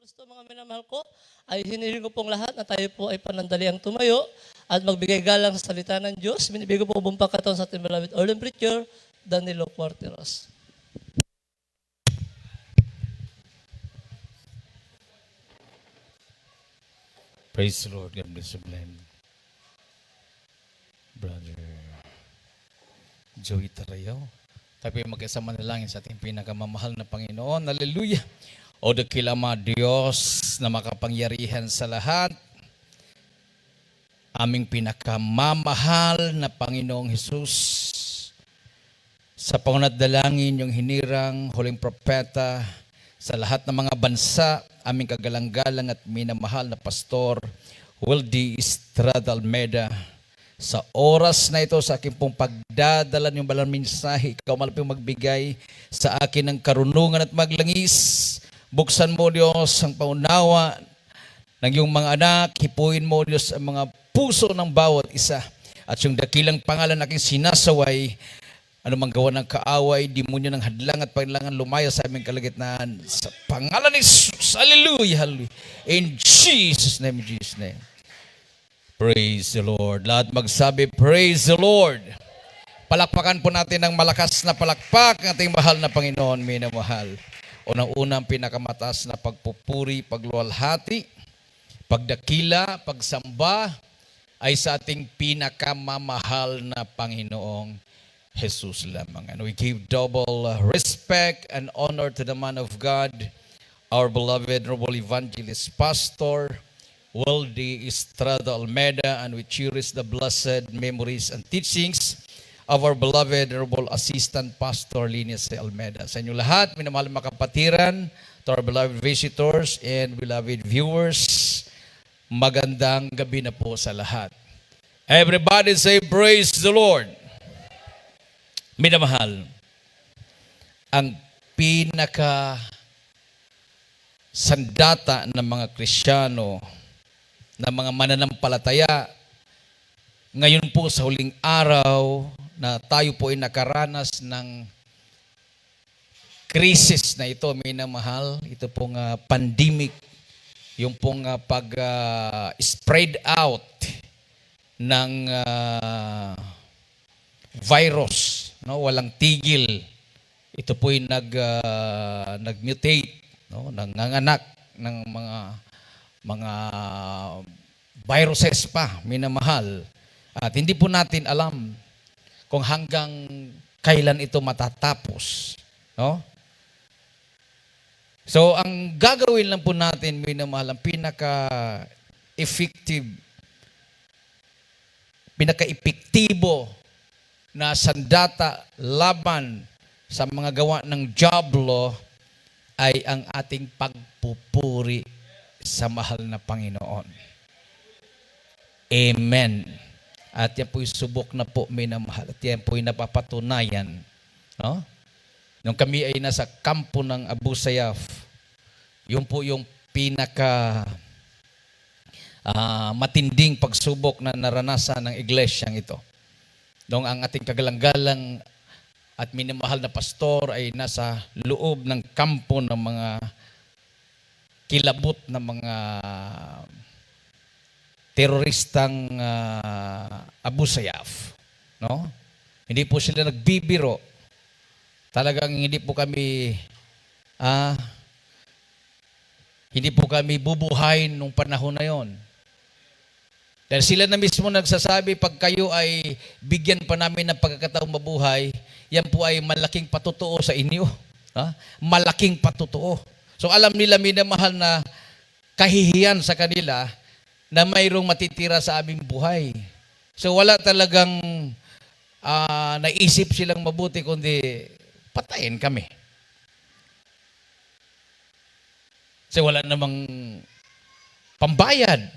Kristo, mga minamahal ko, ay hinihiling ko pong lahat na tayo po ay panandaliang tumayo at magbigay galang sa salita ng Diyos. Binibigay ko po buong pagkataon sa ating beloved Ordained Preacher, Danilo Cuarteros. Praise the Lord. God bless you, Glenn. Brother Joey Tarayaw. Tayo ay magkasama na lang sa ating pinakamamahal na Panginoon. Hallelujah. O dakila mga Diyos na makapangyarihan sa lahat. Aming pinakamamahal na Panginoong Hesus. Sa pangunat-dalangin yung hinirang huling propeta sa lahat ng mga bansa, aming kagalang-galang at minamahal na Pastor Wildy Estrada Almeida. Sa oras na ito, sa aking pong pagdadala ng balang mensahe, ikaw malaping magbigay sa akin ng karunungan at maglangis. Buksan mo, Diyos, ang paunawa ng iyong mga anak. Hipuin mo, Diyos, ang mga puso ng bawat isa. At yung dakilang pangalan na aking sinasaway, anumang gawa ng kaaway, demonyo ng hadlang at paglangan lumaya sa aming kalagitnaan. Sa pangalan ni Jesus. Hallelujah, hallelujah. In Jesus' name, in Jesus' name. Praise the Lord. Lahat magsabi, praise the Lord. Palakpakan po natin ng malakas na palakpak ng ating mahal na Panginoon, minamahal. Unang-unang pinakamataas na pagpupuri, pagluwalhati, pagdakila, pagsamba ay sa ating pinakamamahal na Panginoong Jesus lamang. And we give double respect and honor to the man of God, our beloved Noble Evangelist Pastor Wildy Estrada Almeida, and we cherish the blessed memories and teachings of our beloved Noble Assistant Pastor Linus Almeida. Sa inyo lahat, minamahal mga kapatiran, to our beloved visitors and beloved viewers, magandang gabi na po sa lahat. Everybody say, praise the Lord. Minamahal, ang pinaka sandata ng mga Kristiyano, ng mga mananampalataya, ngayon po sa huling araw na tayo po ay nakaranas ng krisis na ito, minamahal, ito pong pandemic, yung pong pag-spread out ng virus, no, walang tigil. Ito po ay nag-mutate, no, nanganganak ng mga viruses pa, minamahal. At hindi po natin alam kung hanggang kailan ito matatapos, no? So, ang gagawin lang po natin, minamahal, ang pinaka-effective, pinaka-epektibo na sandata laban sa mga gawa ng diablo ay ang ating pagpupuri sa mahal na Panginoon. Amen. At yan po'y subok na po, minamahal. At yan po'y napapatunayan. No? Nung kami ay nasa kampo ng Abu Sayyaf, yun po yung pinaka matinding pagsubok na naranasan ng iglesyang ito. Nung ang ating kagalang-galang at minamahal na pastor ay nasa loob ng kampo ng mga kilabot na mga teroristang Abu Sayyaf, no? Hindi po sila nagbibiro. Talagang hindi po kami bubuhayin nung panahon na yon. Dahil sila na mismo nagsasabi, pag kayo ay bigyan pa namin ng pagkakataong mabuhay, yan po ay malaking patutuo sa inyo. Ha? Malaking patutuo. So alam nila, minamahal, na kahihiyan sa kanila na mayroong matitira sa aming buhay. So wala talagang naisip silang mabuti, kundi patayin kami. So wala namang pambayad.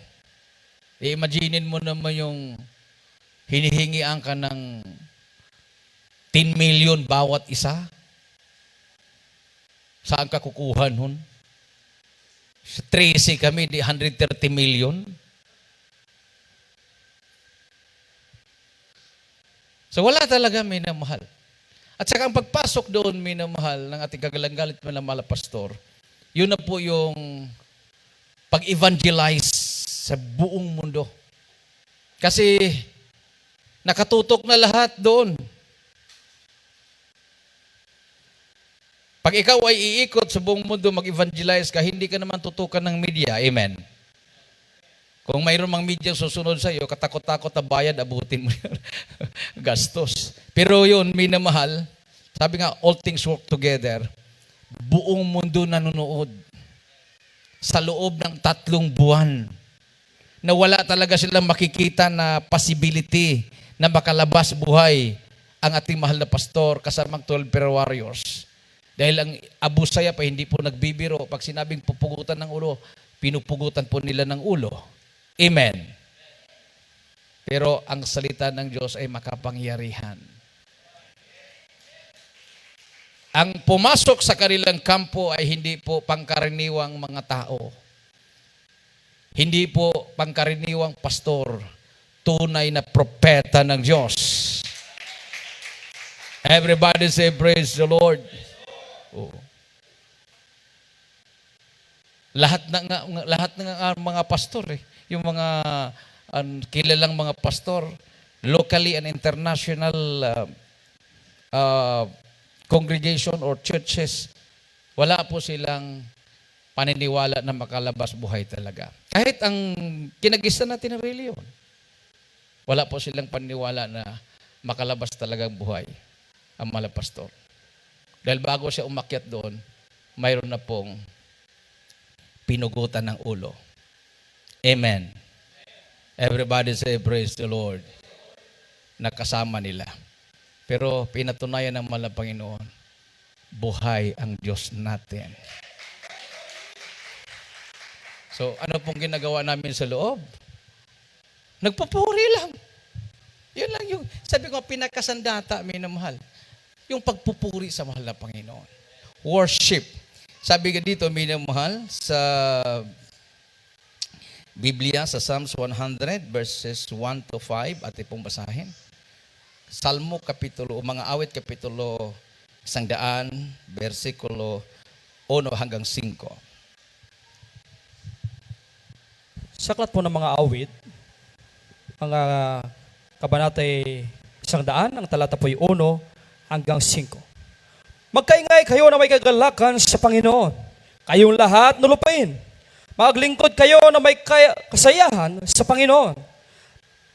Imaginin mo naman yung hinihingian ka ng 10 million bawat isa. Saan ka kukuha nun? Sa 13 kami, di 130 million. So wala talaga, minamahal. At saka ang pagpasok doon, minamahal, ng ating kagalang-galit, minamahal pastor, yun na po yung pag-evangelize sa buong mundo. Kasi nakatutok na lahat doon. Pag ikaw ay iikot sa buong mundo, mag-evangelize ka, hindi ka naman tutukan ng media. Amen. Kung mayroon mang media susunod sa iyo, katakot-takot na bayad, abutin mo yun. Gastos. Pero yun, minamahal, sabi nga, all things work together. Buong mundo nanonood. Sa loob ng 3 buwan, na wala talaga silang makikita na possibility na makalabas buhay ang ating mahal na pastor kasamang 12 prayer warriors. Dahil ang Abu Sayyaf ay hindi po nagbibiro. Pag sinabing pupugutan ng ulo, pinupugutan po nila ng ulo. Amen. Pero ang salita ng Diyos ay makapangyarihan. Ang pumasok sa kanilang kampo ay hindi po pangkaraniwang mga tao. Hindi po pangkaraniwang pastor. Tunay na propeta ng Diyos. Everybody say praise the Lord. Oh. Lahat ng mga pastor yung mga kilalang mga pastor, locally and international congregation or churches, wala po silang paniniwala na makalabas buhay talaga. Kahit ang kinagisa natin ng reliyon, wala po silang paniniwala na makalabas talagang buhay ang mahal na pastor. Dahil bago siya umakyat doon, mayroon na pong pinugutan ng ulo. Amen. Everybody say praise the Lord. Nakasama nila. Pero pinatunayan ng mahal na Panginoon, buhay ang Diyos natin. So, ano pong ginagawa namin sa loob? Nagpupuri lang. Yun lang yung, sabi ko, pinakasandata, minamahal. Yung pagpupuri sa mahal na Panginoon. Worship. Sabi ka dito, minamahal, sa Biblia, sa Psalms 100, verses 1 to 5, at ipong basahin. Salmo kapitulo, mga awit kapitulo 100, versikulo 1 hanggang 5. Sa aklat po ng mga awit, ang kabanatay 100, ang talata po 1 hanggang 5. Magkaingay kayo na may kagalakan sa Panginoon. Kayong lahat nulupain. Maglingkod kayo na may kasayahan sa Panginoon.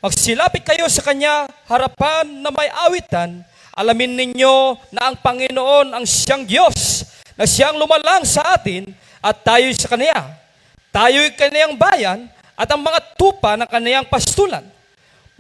Magsilapit kayo sa Kanya harapan na may awitan. Alamin ninyo na ang Panginoon ang siyang Diyos, na siyang lumalang sa atin at tayo'y sa Kanya. Tayo'y Kaniyang bayan at ang mga tupa ng Kaniyang pastulan.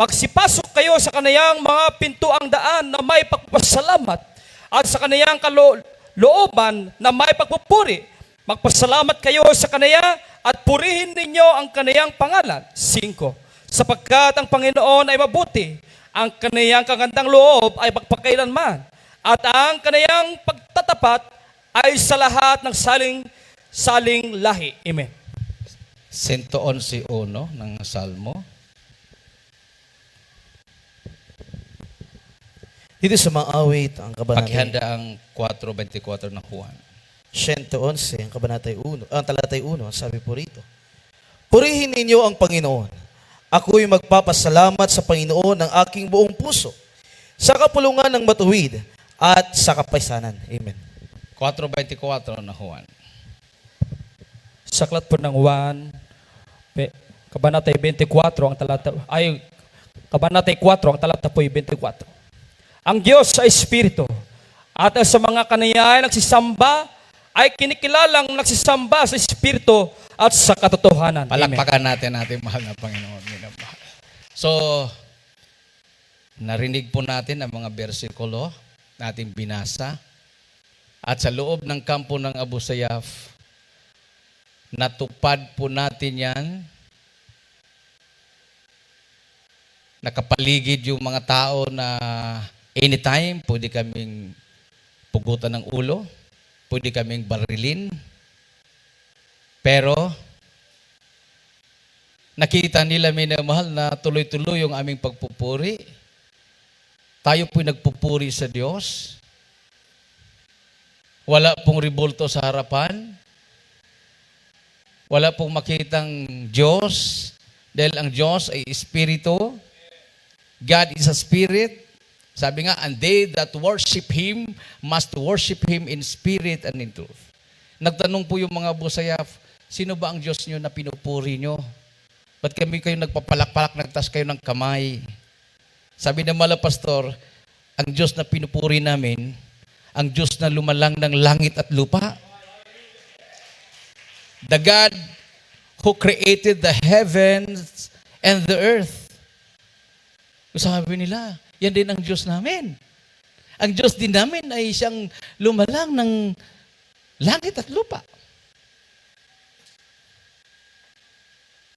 Magsipasok kayo sa Kaniyang mga pintuang daan na may pagpasalamat at sa Kaniyang kalooban na may pagpupuri. Magpasalamat kayo sa Kaniya at purihin ninyo ang Kaniyang pangalan. 5. Sapagkat ang Panginoon ay mabuti, ang Kaniyang kagandang loob ay pagpakailanman, at ang Kaniyang pagtatapat ay sa lahat ng saling lahi. Amen. 111 ng Salmo. Dito sa mga awit, ang kabanatay Paghihanda ang 4:24 ng Juan. 111, ang kabanatay 1, ang talatay 1, sabi po rito, purihin ninyo ang Panginoon. Ako'y magpapasalamat sa Panginoon ng aking buong puso, sa kapulungan ng matuwid at sa kapaysanan. Amen. 4:24 ng Juan. Sa aklat po ng 1, kabanatay 24, ang talata, ay, kabanatay 4, ang talata po 24. Ang Diyos sa Espiritu, at sa mga Kaniya ay nagsisamba, ay kinikilalang nagsisamba sa Espiritu at sa katotohanan. Amen. Palakpakan natin mahal na Panginoon. Minamahal. So, narinig po natin ang mga bersikulo na ating binasa. At sa loob ng kampo ng Abu Sayyaf, natupad po natin yan. Nakapaligid yung mga tao na anytime pwede kaming pugutan ng ulo, pwede kaming barilin. Pero nakita nila, minamahal, na tuloy-tuloy yung aming pagpupuri. Tayo po'y nagpupuri sa Diyos. Wala pong revolto sa harapan. Wala pong makitang Diyos dahil ang Diyos ay Espiritu. God is a Spirit. Sabi nga, and they that worship Him must worship Him in spirit and in truth. Nagtanong po yung mga busayaf, sino ba ang Diyos nyo na pinupuri nyo? Ba't kami kayo nagpapalak-palak, nagtas kayo ng kamay? Sabi ng mga pastor, ang Diyos na pinupuri namin, ang Diyos na lumalang ng langit at lupa. The God who created the heavens and the earth. Sabi nila, yan din ang Diyos namin. Ang Diyos din namin ay siyang lumalang ng langit at lupa.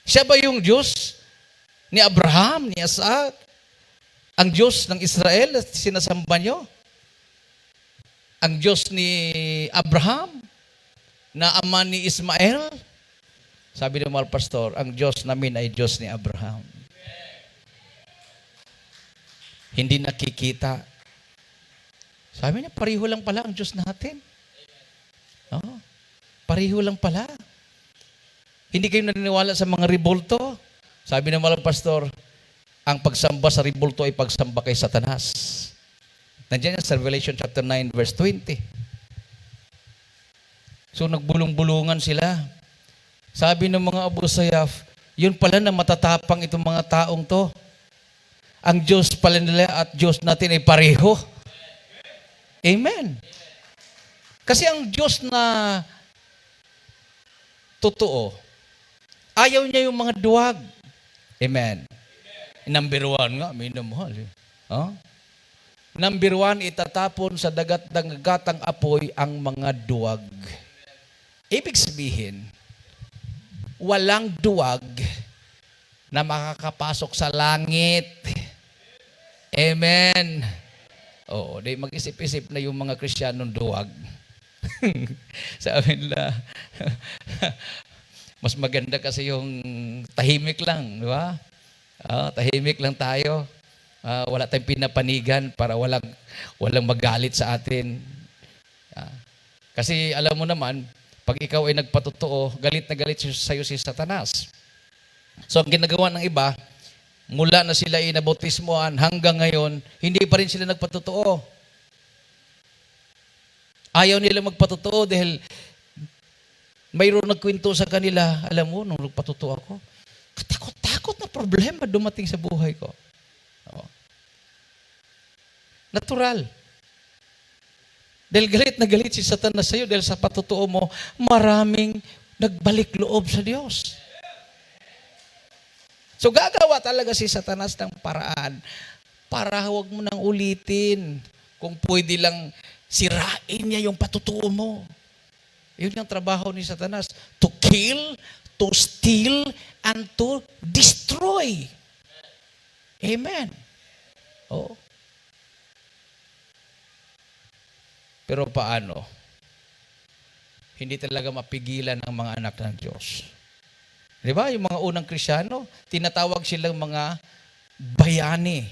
Siya ba yung Diyos ni Abraham, ni Isaac? Ang Diyos ng Israel at sinasamba nyo? Ang Diyos ni Abraham na ama ni Ismael? Sabi ng mga pastor, ang Diyos namin ay Diyos ni Abraham. Hindi nakikita. Sabi niya, pariho lang pala ang Diyos natin. Oh, pariho lang pala. Hindi kayo naniniwala sa mga rebulto. Sabi ng mga pastor, ang pagsamba sa rebulto ay pagsamba kay Satanas. Nandiyan yan sa Revelation chapter 9 verse 20. So nagbulong-bulungan sila. Sabi ng mga Abu Sayyaf, yun pala na matatapang itong mga taong to. Ang Diyos pala nila at Diyos natin ay pareho. Amen. Kasi ang Diyos na totoo, ayaw niya yung mga duwag. Amen. Number 1 nga, minamahal. Huh? Number 1, itatapon sa dagat-dagatang apoy ang mga duwag. Ibig sabihin, walang duwag na makakapasok sa langit. Amen. Oo, di mag-isip-isip na yung mga Kristiyanong duwag. Sabi nila, mas maganda kasi yung tahimik lang, di ba? Tahimik lang tayo. Wala tayong pinapanigan para walang magalit sa atin. Kasi alam mo naman, pag ikaw ay nagpatotoo, galit na galit sa iyo si Satanas. So ang ginagawa ng iba, mula na sila inabautismoan hanggang ngayon, hindi pa rin sila nagpatotoo. Ayaw nila magpatotoo dahil mayroon nagkwento sa kanila, alam mo, nung nagpatotoo ako, katakot-takot na problema dumating sa buhay ko. Natural. Dahil galit na galit si Satanas sa iyo dahil sa patotoo mo, maraming nagbalik loob sa Diyos. So gagawa talaga si Satanas ng paraan para huwag mo nang ulitin. Kung pwede lang sirain niya yung patotoo mo. Yun yung trabaho ni Satanas. To kill, to steal, and to destroy. Amen. Oh. Pero paano? Hindi talaga mapigilan ang mga anak ng Diyos. Di ba? Yung mga unang Kristiyano, tinatawag silang mga bayani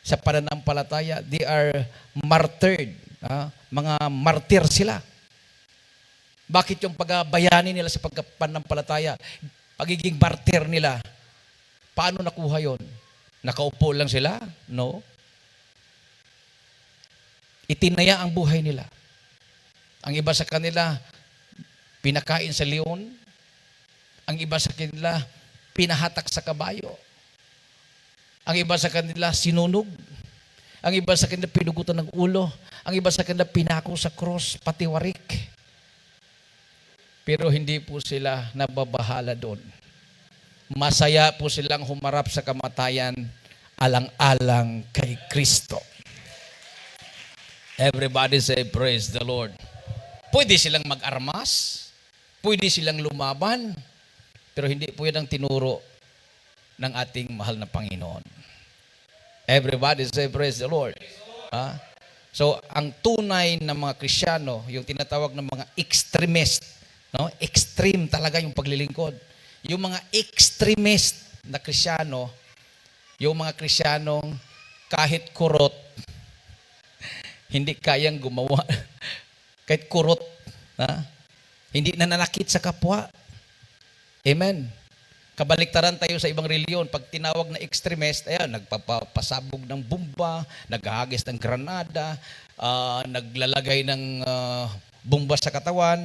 sa pananampalataya. They are martyred. Mga martir sila. Bakit yung pagbayani nila sa pagpananampalataya, pagiging martir nila, paano nakuha yon? Nakaupo lang sila? No. Itinaya ang buhay nila. Ang iba sa kanila, pinakain sa leon. Ang iba sa kanila, pinahatak sa kabayo. Ang iba sa kanila, sinunog. Ang iba sa kanila, pinugutan ng ulo. Ang iba sa kanila, pinako sa cross, pati warik. Pero hindi po sila nababahala doon. Masaya po silang humarap sa kamatayan alang-alang kay Kristo. Everybody say, praise the Lord. Pwede silang mag-armas, pwede silang lumaban, pero hindi po yan ang tinuro ng ating mahal na Panginoon. Everybody say, praise the Lord. So, ang tunay na mga Kristiyano, yung tinatawag ng mga extremist, no? Extreme talaga yung paglilingkod. Yung mga extremist na Kristiyano, yung mga Kristiyanong kahit kurot, hindi kayang gumawa. Kahit kurot, hindi nananakit sa kapwa. Amen. Kabaliktaran tayo sa ibang reliyon. Pag tinawag na extremist, ayan, nagpapasabog ng bomba, naghahagis ng granada, naglalagay ng bomba sa katawan.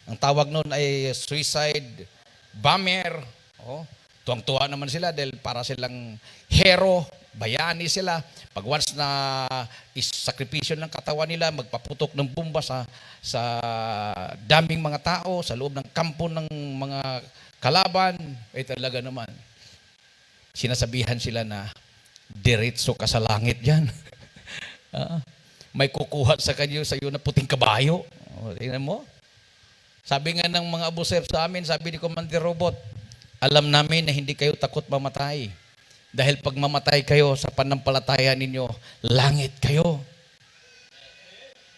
Ang tawag noon ay suicide bomber. Oh, tuwang-tuwa naman sila dahil para silang hero, bayani sila. Pag once na isakripisyon ng katawan nila, magpaputok ng bomba sa daming mga tao, sa loob ng kampo ng mga kalaban, ay talaga naman. Sinasabihan sila na diretso ka sa langit dyan. May kukuha sa kanyo sa iyo na puting kabayo. O, tingnan mo. Sabi nga ng mga abuser sa amin, sabi ni Commander Robot, alam namin na hindi kayo takot mamatay. Dahil pag mamatay kayo sa panampalataya ninyo, langit kayo.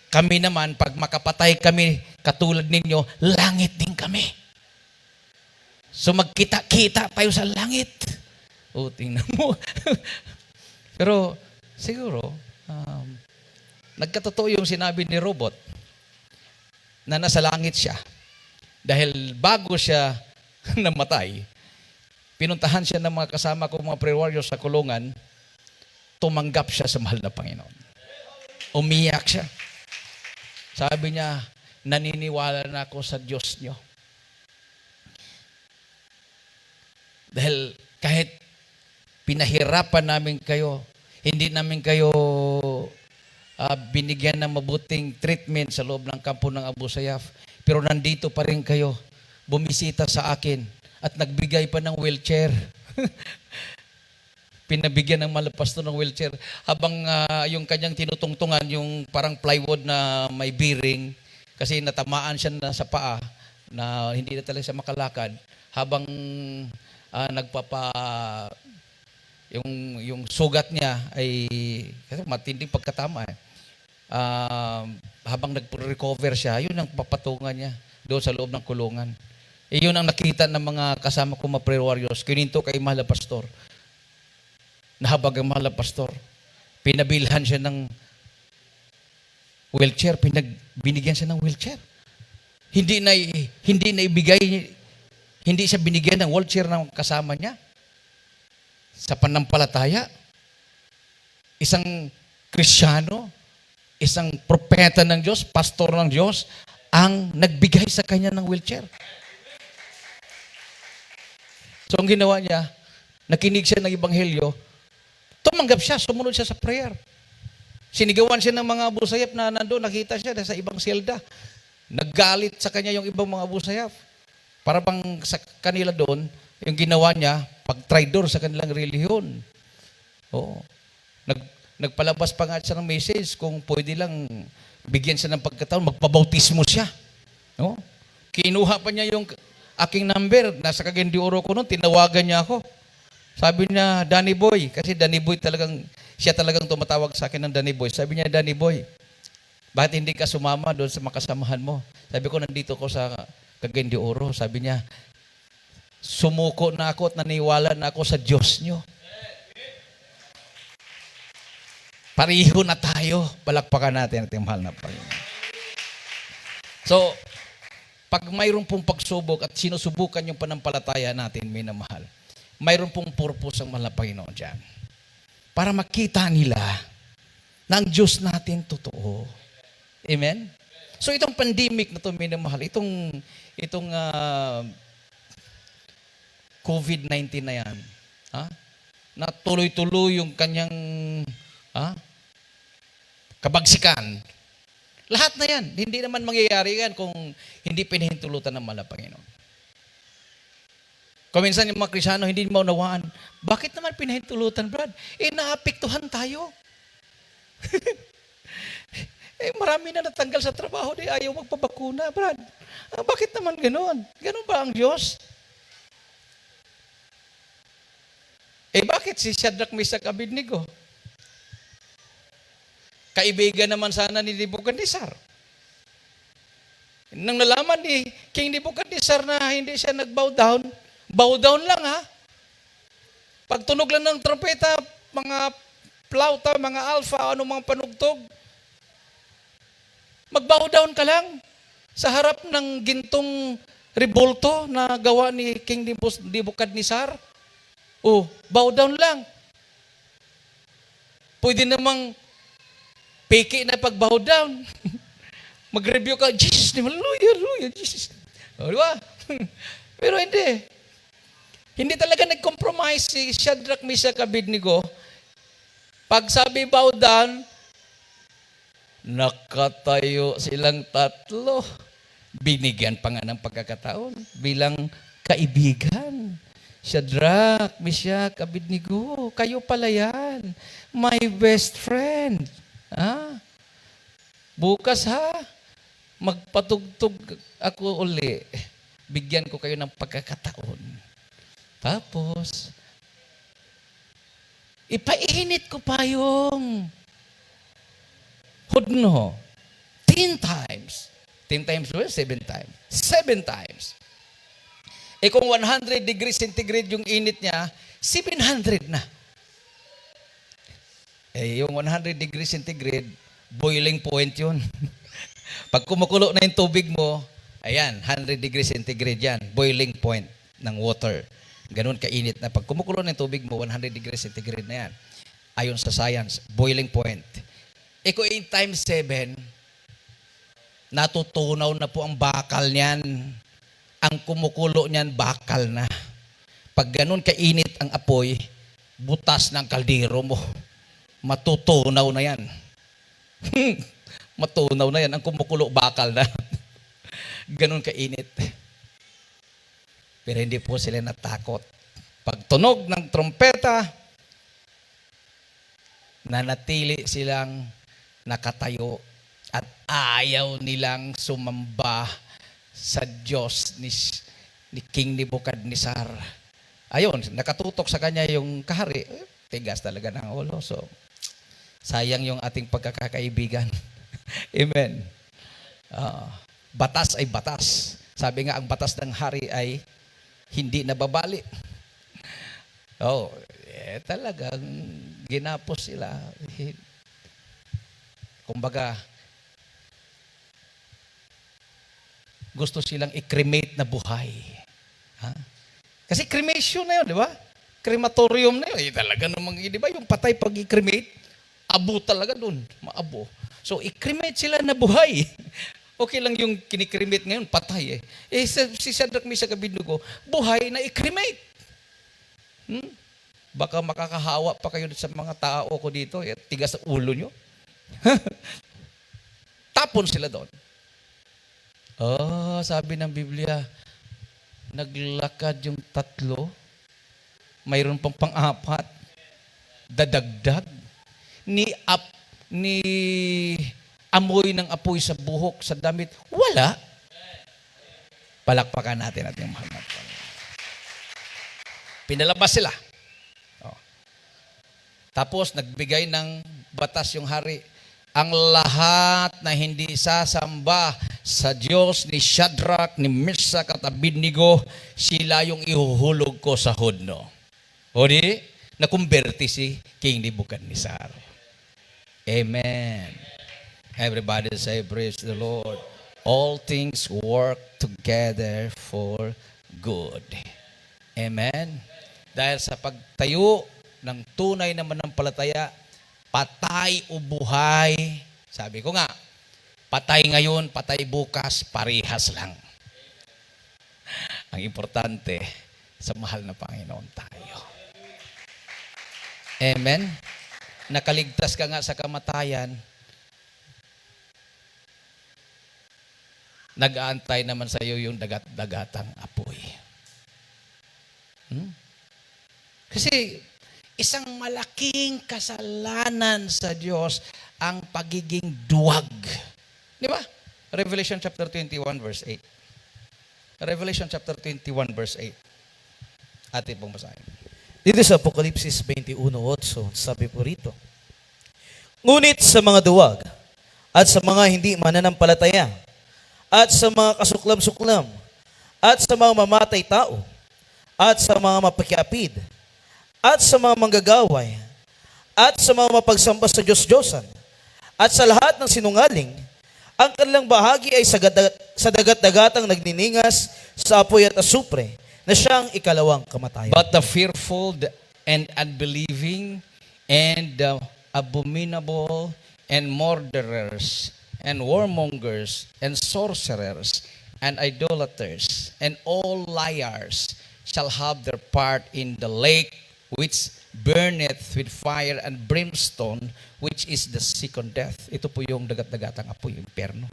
Kami naman, pag makapatay kami katulad ninyo, langit din kami. So magkita-kita tayo sa langit. O, tingnan mo. Pero siguro, nagkatotoo yung sinabi ni Robot na nasa langit siya. Dahil bago siya namatay, pinuntahan siya ng mga kasama ko, mga prayer warriors sa kulungan, tumanggap siya sa mahal na Panginoon. Umiyak siya. Sabi niya, naniniwala na ako sa Diyos niyo. Dahil kahit pinahirapan namin kayo, hindi namin kayo binigyan ng mabuting treatment sa loob ng kampo ng Abu Sayyaf, pero nandito pa rin kayo, bumisita sa akin, at nagbigay pa ng wheelchair. Pinabigyan ng malapastor ng wheelchair. Habang yung kanyang tinutungtungan, yung parang plywood na may bearing, kasi natamaan siya na sa paa, na hindi na talaga siya makalakad, habang yung sugat niya ay kasi matinding pagkatama habang nag-recover siya, yun ang papatungan niya doon sa loob ng kulungan. Yun ang nakita ng mga kasama ko, mga prayer warriors, kininto kay mahal na pastor. Nahabag ang mahal na pastor, pinabilhan siya ng wheelchair, binigyan siya ng wheelchair. Hindi siya binigyan ng wheelchair ng kasama niya. Sa panampalataya, isang Kristiyano, isang propeta ng Diyos, pastor ng Diyos, ang nagbigay sa kanya ng wheelchair. So ang ginawa niya, nakinig siya ng Ebanghelyo, tumanggap siya, sumunod siya sa prayer. Sinigawan siya ng mga Abu Sayyaf na nandun, nakita siya sa ibang selda. Naggalit sa kanya yung ibang mga Abu Sayyaf. Para bang sa kanila doon, yung ginawa niya, pag-traidor sa kanilang relihiyon. Oo. Nagpalabas pa nga siya ng message kung pwede lang bigyan siya ng pagkataon, magpabautismo siya. No? Kinuha pa niya yung aking number, nasa Cagayan de Oro ko noon, tinawagan niya ako. Sabi niya, Danny Boy, kasi Danny Boy siya talagang tumatawag sa akin ng Danny Boy. Sabi niya, Danny Boy, bakit hindi ka sumama doon sa makasamahan mo? Sabi ko, nandito ko sa Cagayan de Oro. Sabi niya, sumuko na ako at naniwala na ako sa Diyos niyo. Pariho na tayo. Palakpakan natin ang mahal na Panginoon. So, pag mayroon pong pagsubok at sinusubukan yung panampalataya natin, minamahal, mayroon pong purpose ang mahal na Panginoon dyan. Para makita nila na ang Diyos natin totoo. Amen? So, itong pandemic na ito, minamahal, itong COVID-19 na yan, na tuloy-tuloy yung kanyang kabagsikan. Lahat na yan. Hindi naman mangyayari yan kung hindi pinahintulutan ng mahal na Panginoon. Kung minsan yung mga Krisyano hindi maunawaan, bakit naman pinahintulutan, Brad? Naapektuhan tayo. Marami na natanggal sa trabaho, ayaw magpabakuna, Brad. Bakit naman ganoon? Ganon ba ang Diyos? Bakit si Shadrach, Meshach, Abednego? Kaibigan naman sana ni Nebuchadnezzar. Nang nalaman ni King Nebuchadnezzar na hindi siya nag-bow down lang Pag tunog lang ng trompeta, mga flauta, mga alpha, anong mga panugtog, mag-bow down ka lang sa harap ng gintong rebolto na gawa ni King Nebukadnezar? Oh, bow down lang. Pwede namang peke na pag-bow down. Mag-review ka, Jesus, hallelujah, Jesus. O, di ba? Pero hindi. Hindi talaga nag-compromise si Shadrach, Meshach, Abednego. Pag sabi bow down, nakatayo silang tatlo. Binigyan pa nga ng pagkakataon bilang kaibigan. Shadrach, Meshach, Abednego, kayo pala yan. My best friend. Ha? Bukas ha, magpatugtog ako uli. Bigyan ko kayo ng pagkakataon. Tapos, ipainit ko pa yung hudno. 10 times. 10 times, well, 7 times. 7 times. Eh kung 100 degrees centigrade yung init niya, 700 na. Eh yung 100 degrees centigrade, boiling point yun. Pag kumukulo na yung tubig mo, ayan, 100 degrees centigrade yan, boiling point ng water. Ganun kainit na. Pag kumukulo na yung tubig mo, 100 degrees centigrade na yan. Ayon sa science, boiling point. Eh kung in times 7, natutunaw na po ang bakal niyan. Ang kumukulo niyan, bakal na. Pag ganun kainit ang apoy, butas ng kaldero mo. Matutunaw na yan. Matunaw na yan. Ang kumukulo, bakal na. Ganun kainit. Pero hindi po sila natakot. Pag tunog ng trompeta, nanatili silang nakatayo at ayaw nilang sumamba sa Diyos ni King Nebukadnezar. Ayun, nakatutok sa kanya yung kahari. Tigas talaga ng ulo. So, sayang yung ating pagkakaibigan. Amen. Batas ay batas. Sabi nga, ang batas ng hari ay hindi nababali. Oh, talagang ginapos sila. Kumbaga, gusto silang i-cremate na buhay. Ha? Kasi cremation na yun, di ba? Crematorium na yun. Talaga namang, di ba, yung patay pag i-cremate, abo talaga dun. Maabo. So, i-cremate sila na buhay. Okay lang yung kinikremate ngayon, patay eh. Eh, si Shadrach, Meshach, Abednego, buhay na i-cremate. Baka makakahawa pa kayo sa mga tao ko dito, eh, tigas sa ulo nyo. Tapon sila doon. Sabi ng Biblia, naglakad yung tatlo, mayroon pang pang-apat, dadagdag, ni amoy ng apoy sa buhok, sa damit, wala. Palakpakan natin at yung mahal na Panginoon. Pinalabas sila. Tapos nagbigay ng batas yung hari. Ang lahat na hindi sasamba sa Diyos ni Shadrach, ni Meshach at Abednego, sila yung ihuhulog ko sa hudno. O di, nakumberti si King Nebukadnezar. Amen. Everybody say, praise the Lord. All things work together for good. Amen. Dahil sa pagtayo ng tunay na manampalataya, patay o buhay, sabi ko nga, patay ngayon, patay bukas, parihas lang. Ang importante, sa mahal na Panginoon tayo. Amen? Nakaligtas ka nga sa kamatayan, nag-aantay naman sa iyo yung dagat-dagatang apoy. Kasi, isang malaking kasalanan sa Diyos ang pagiging duwag. Di ba? Revelation chapter 21 verse 8. Revelation chapter 21 verse 8. Atin pong basahin. Dito sa Apokalipsis 21:8, sabi po rito, ngunit sa mga duwag at sa mga hindi mananampalataya at sa mga kasuklam-suklam at sa mga mamatay tao at sa mga mapakiapid at sa mga manggagaway, at sa mga mapagsamba sa Diyos-Diyosan, at sa lahat ng sinungaling, ang kanilang bahagi ay sa dagat-dagatang nagniningas sa apoy at asupre na siyang ikalawang kamatayan. But the fearful and unbelieving and the abominable and murderers and warmongers and sorcerers and idolaters and all liars shall have their part in the lake which burneth with fire and brimstone, which is the second death. Ito po yung dagat-dagatang apoy, impyerno.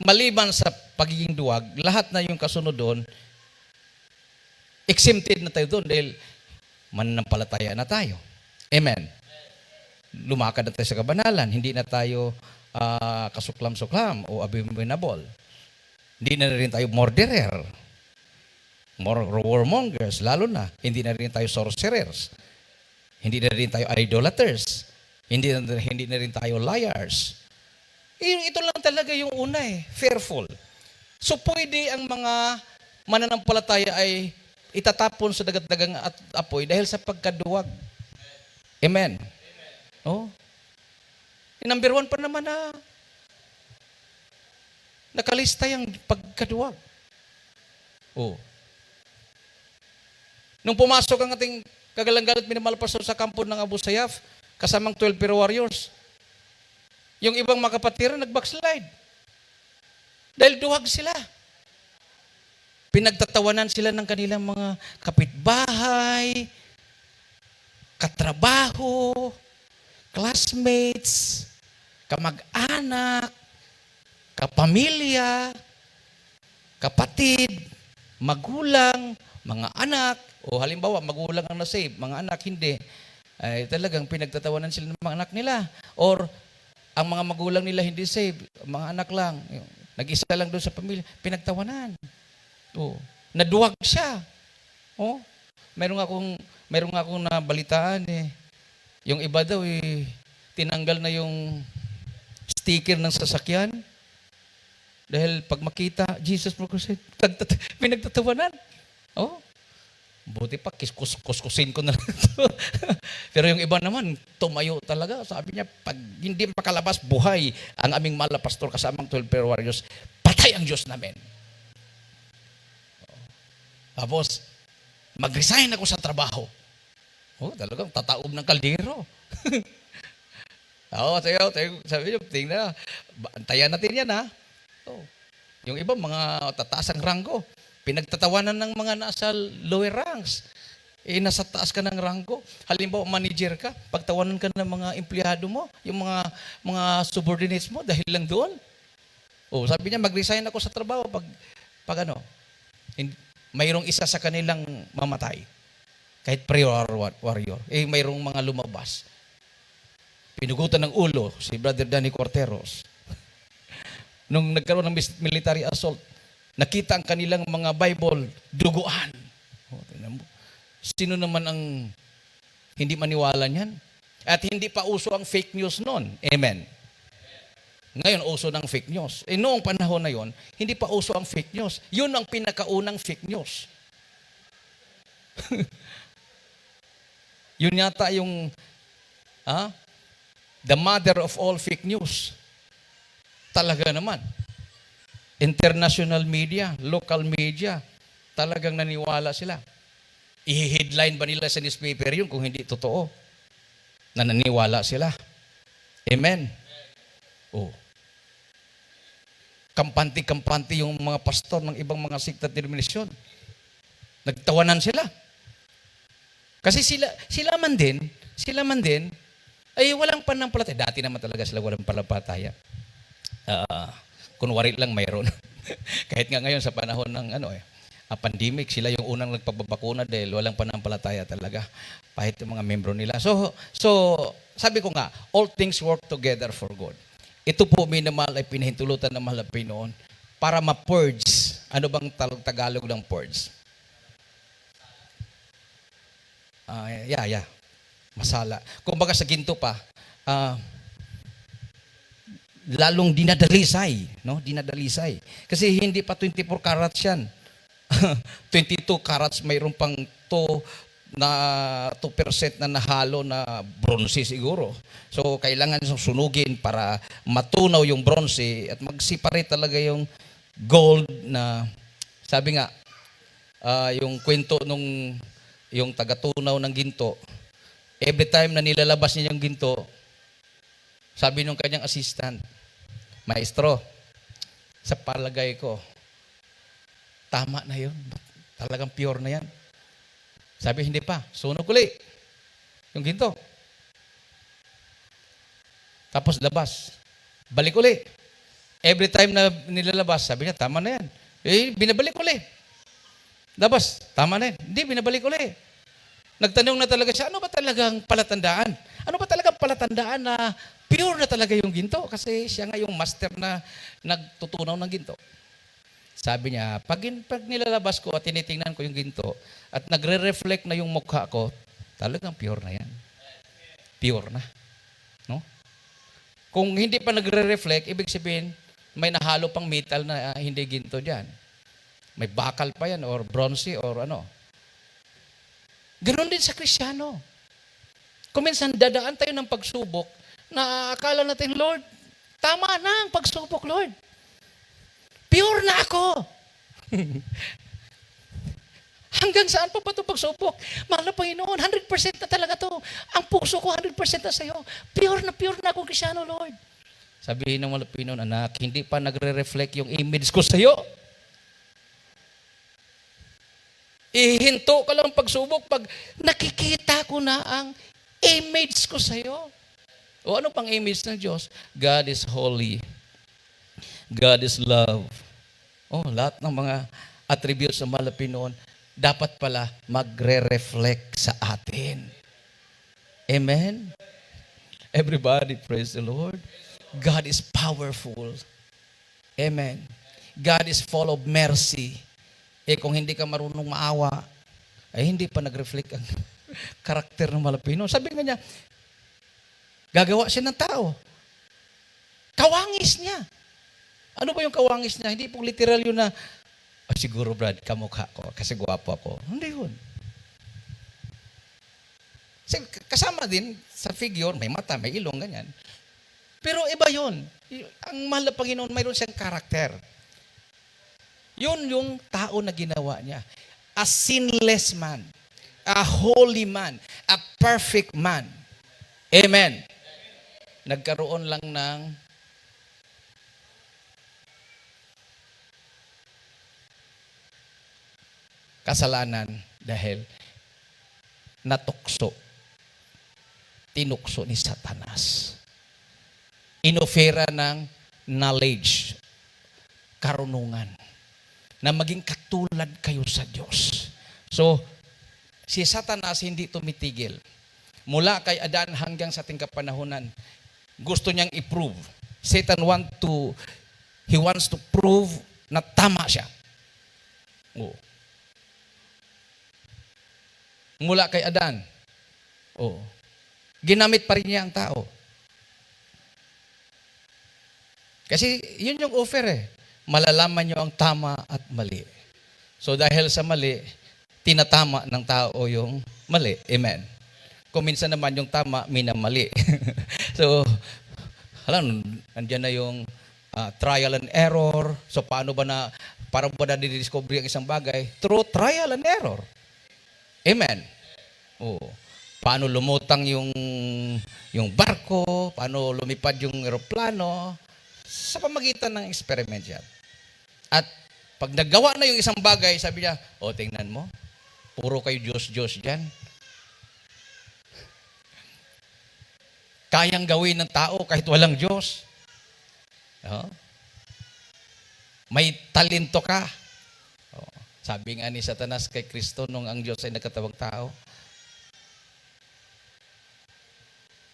Maliban sa pagiging duwag, lahat na yung kasunod doon, exempted na tayo doon dahil mananampalataya na tayo. Amen. Lumakad na tayo sa kabanalan, hindi na tayo kasuklam-suklam o abominable. Hindi na rin tayo murderer, warmongers, lalo na. Hindi na rin tayo sorcerers. Hindi na rin tayo idolaters. Hindi na rin tayo liars. Ito lang talaga yung una fearful. So pwede ang mga mananampalataya ay itatapon sa dagat-dagang at apoy dahil sa pagkaduwag. Amen. Oh. Number 1 pa naman na nakalista yung pagkaduwag. Oh. Nung pumasok ang ating kagalang-galat minamahal pastor sa kampo ng Abu Sayyaf, kasamang 12 Pero Warriors, yung ibang mga kapatiran nag-backslide. Dahil duwag sila. Pinagtatawanan sila ng kanilang mga kapitbahay, katrabaho, classmates, kamag-anak, kapamilya, kapatid, magulang, mga anak, o halimbawa magulang ang na-save, mga anak hindi, ay talagang pinagtatawanan sila ng mga anak nila. Or ang mga magulang nila hindi save, mga anak lang, nag-isa lang doon sa pamilya, pinagtawanan. Oh, naduwag siya. Oh, meron akong nabalitaan yung iba daw tinanggal na yung sticker ng sasakyan dahil pag makita Jesus Christ, pinagtatawanan. Oh, buti pa kuskusin ko na lang ito. Pero yung iba naman tumayo talaga. Sabi niya, pag hindi makalabas buhay ang aming mahal na pastor kasamang 12 Pero Warriors, patay ang Diyos namin. Tapos mag-resign ako sa trabaho. Oh, talagang tataob ng kaldero. Sabi niyo, tingnan, antayan natin yan ha. Oh, yung iba mga tataas ang ranggo. Pinagtatawanan ng mga nasa lower ranks. Nasa taas ka ng ranggo. Halimbawa, manager ka, pagtawanan ka ng mga empleyado mo, yung mga subordinates mo, dahil lang doon. Oh, sabi niya, mag-resign ako sa trabaho pag mayroong isa sa kanilang mamatay. Kahit prayer warrior. Mayroong mga lumabas. Pinugutan ng ulo si Brother Danny Corteros. Nung nagkaroon ng military assault, nakita ang kanilang mga Bible, duguan. Sino naman ang hindi maniwala niyan? At hindi pa uso ang fake news noon. Amen. Ngayon, uso ng fake news. Noong panahon na yon, hindi pa uso ang fake news. Yun ang pinakaunang fake news. Yun yata yung the mother of all fake news. Talaga naman. International media, local media, talagang naniwala sila. I-headline ba nila sa newspaper yun kung hindi totoo? Na naniwala sila. Amen. Oh. Kampante-kampante yung mga pastor ng ibang mga sikta at denominasyon. Nagtawanan sila. Kasi sila man din, ay walang panampalataya. Dati naman talaga sila walang panampalataya. Kunwari lang mayroon. Kahit nga ngayon sa panahon ng pandemic, sila yung unang nagpapabakuna dahil walang panampalataya talaga. Kahit yung mga membro nila. So sabi ko nga, all things work together for good. Ito po minamahal ay pinahintulutan ng mahal na Pinoon para ma-purge. Ano bang Tagalog ng purge? Masala. Kung baga sa ginto pa, lalong dinadalisay, no? Dinadalisay. Kasi hindi pa 24 carats yan. 22 carats, mayroon pang 2% na nahalo na bronze siguro. So, kailangan sunugin para matunaw yung bronze at mag-separate talaga yung gold na, sabi nga, yung kwento nung yung tagatunaw ng ginto, every time na nilalabas niya yung ginto, sabi nung kanyang assistant, Maestro, sa palagay ko, tama na yun. Talagang pure na yan. Sabi, hindi pa. Sunog uli. Yung ginto. Tapos labas. Balik uli. Every time na nilalabas, sabi niya, tama na yan. Binabalik uli. Labas, tama na yan. Hindi, binabalik uli. Nagtanong na talaga siya, ano ba talagang palatandaan? Ano ba talagang palatandaan na pure na talaga yung ginto? Kasi siya nga yung master na nagtutunaw ng ginto. Sabi niya, pag nilalabas ko at tinitingnan ko yung ginto at nagre-reflect na yung mukha ko, talagang pure na yan. Pure na. No? Kung hindi pa nagre-reflect, ibig sabihin, may nahalo pang metal na hindi ginto dyan. May bakal pa yan or bronze or ano. Ganon din sa Kristiyano. Kung minsan dadaan tayo ng pagsubok, na akala natin, Lord, tama na ang pagsubok, Lord. Pure na ako. Hanggang saan pa ba ito pagsubok? Mahal na Panginoon, 100% na talaga to. Ang puso ko, 100% na sa'yo. Pure na ako, Kristiyano, Lord. Sabihin ng mga Pinoon, anak, hindi pa nagre-reflect yung image ko sa'yo. Ihinto ka lang pagsubok pag nakikita ko na ang image ko sa'yo. O ano pang image ng Diyos? God is holy. God is love. Oh, lahat ng mga attributes ng mahal na Pinoon dapat pala magre-reflect sa atin. Amen? Everybody praise the Lord. God is powerful. Amen. God is full of mercy. Kung hindi ka marunong maawa, ay hindi pa nag-reflect ang karakter ng Malapino. Sabi nga niya, gagawa siya ng tao. Kawangis niya. Ano ba yung kawangis niya? Hindi pong literal yun na, siguro Brad, kamukha ko kasi gwapo ako. Hindi yun. Kasama din sa figure, may mata, may ilong, ganyan. Pero iba yun. Ang mahal na Panginoon, mayroon siyang karakter. Yun yung tao na ginawa niya. A sinless man. A holy man. A perfect man. Amen. Nagkaroon lang ng kasalanan dahil natukso. Tinukso ni Satanas. Inofera ng knowledge, karunungan, na maging katulad kayo sa Diyos. So, si Satanas hindi tumitigil. Mula kay Adan hanggang sa ating kapanahunan, gusto niyang i-prove. He wants to prove na tama siya. Oo. Mula kay Adan, ginamit pa rin niya ang tao. Kasi yun yung offer eh. Malalaman nyo ang tama at mali. So dahil sa mali, tinatama ng tao yung mali. Amen. Kung minsan naman yung tama, minamali. So, nandiyan na yung trial and error. So paano ba na didiscover ang isang bagay? Through trial and error. Amen. Paano lumutang yung barko, paano lumipad yung eroplano, sa pamagitan ng experiment yan. At pag nagawa na yung isang bagay, sabi niya, tingnan mo, puro kayo Diyos-Diyos dyan. Kayang gawin ng tao kahit walang Diyos. May talento ka. Sabi nga ni Satanas kay Kristo nung ang Diyos ay nagkatawang tao,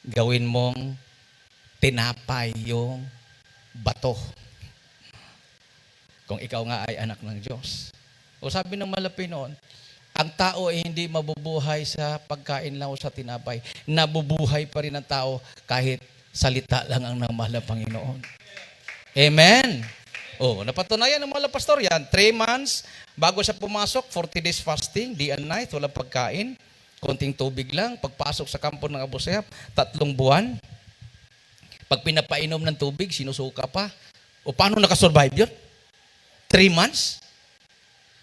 gawin mong tinapay yung bato. Kung ikaw nga ay anak ng Diyos. O sabi ng Malapit noon, ang tao ay hindi mabubuhay sa pagkain lang o sa tinapay. Nabubuhay pa rin ang tao kahit salita lang ang namahal na Panginoon. Amen. Napatunayan ng mga pastor yan. 3 months bago siya pumasok, 40 days fasting, day and night, walang pagkain, konting tubig lang. Pagpasok sa kampo ng Abu Sayyaf, 3 buwan. Pag pinapainom ng tubig, sinusuka pa. Paano nakasurvive yun? 3 months?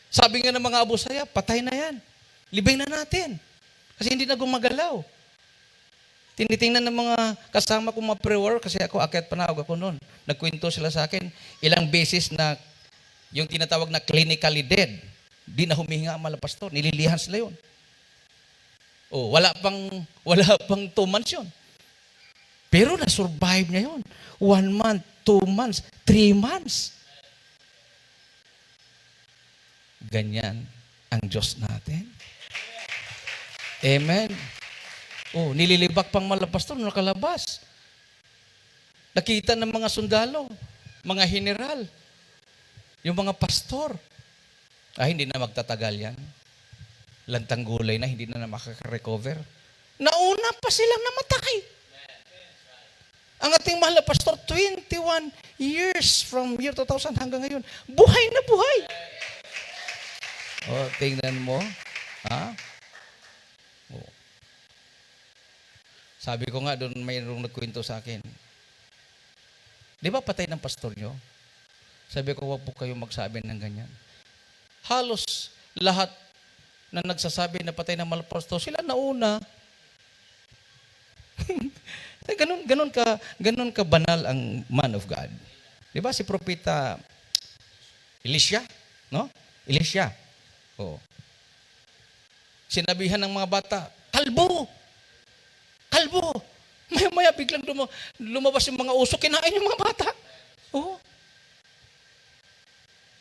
Sabi nga ng mga Abu Sayyaf, patay na yan. Libing na natin. Kasi hindi na gumagalaw. Tinitingnan ng mga kasama ko mga pre-war, kasi ako, akyat panawag ako noon. Nagkwento sila sa akin, ilang beses na yung tinatawag na clinically dead, di na humihinga ang mga pastor, nililihan sila yun. Oh, wala pang 2 months yun. Pero na-survive niya yun. 1 month, 2 months, 3 months. Ganyan ang Diyos natin. Amen. Oh, nililibak pang malapastor, nakalabas. Nakita ng mga sundalo, mga general, yung mga pastor. Hindi na magtatagal yan. Lantang gulay na, hindi na makaka-recover. Nauna pa silang namatay. Ang ating mahal na pastor, 21 years from year 2000 hanggang ngayon, buhay na buhay. Oh, tingnan mo. Ha? Oh. Sabi ko nga doon, mayroong nagkwento sa akin. Di ba patay ng pastor nyo? Sabi ko, wag po kayong magsabi ng ganyan. Halos lahat na nagsasabi na patay ng malapastor, sila nauna. Ganun ka banal ang man of God. Di ba si Propeta Elisha? No? Elisha. Oh. Sinabihan ng mga bata, kalbo! Kalbo! Maya-maya biglang lumabas yung mga uso, kinain yung mga bata. Oh.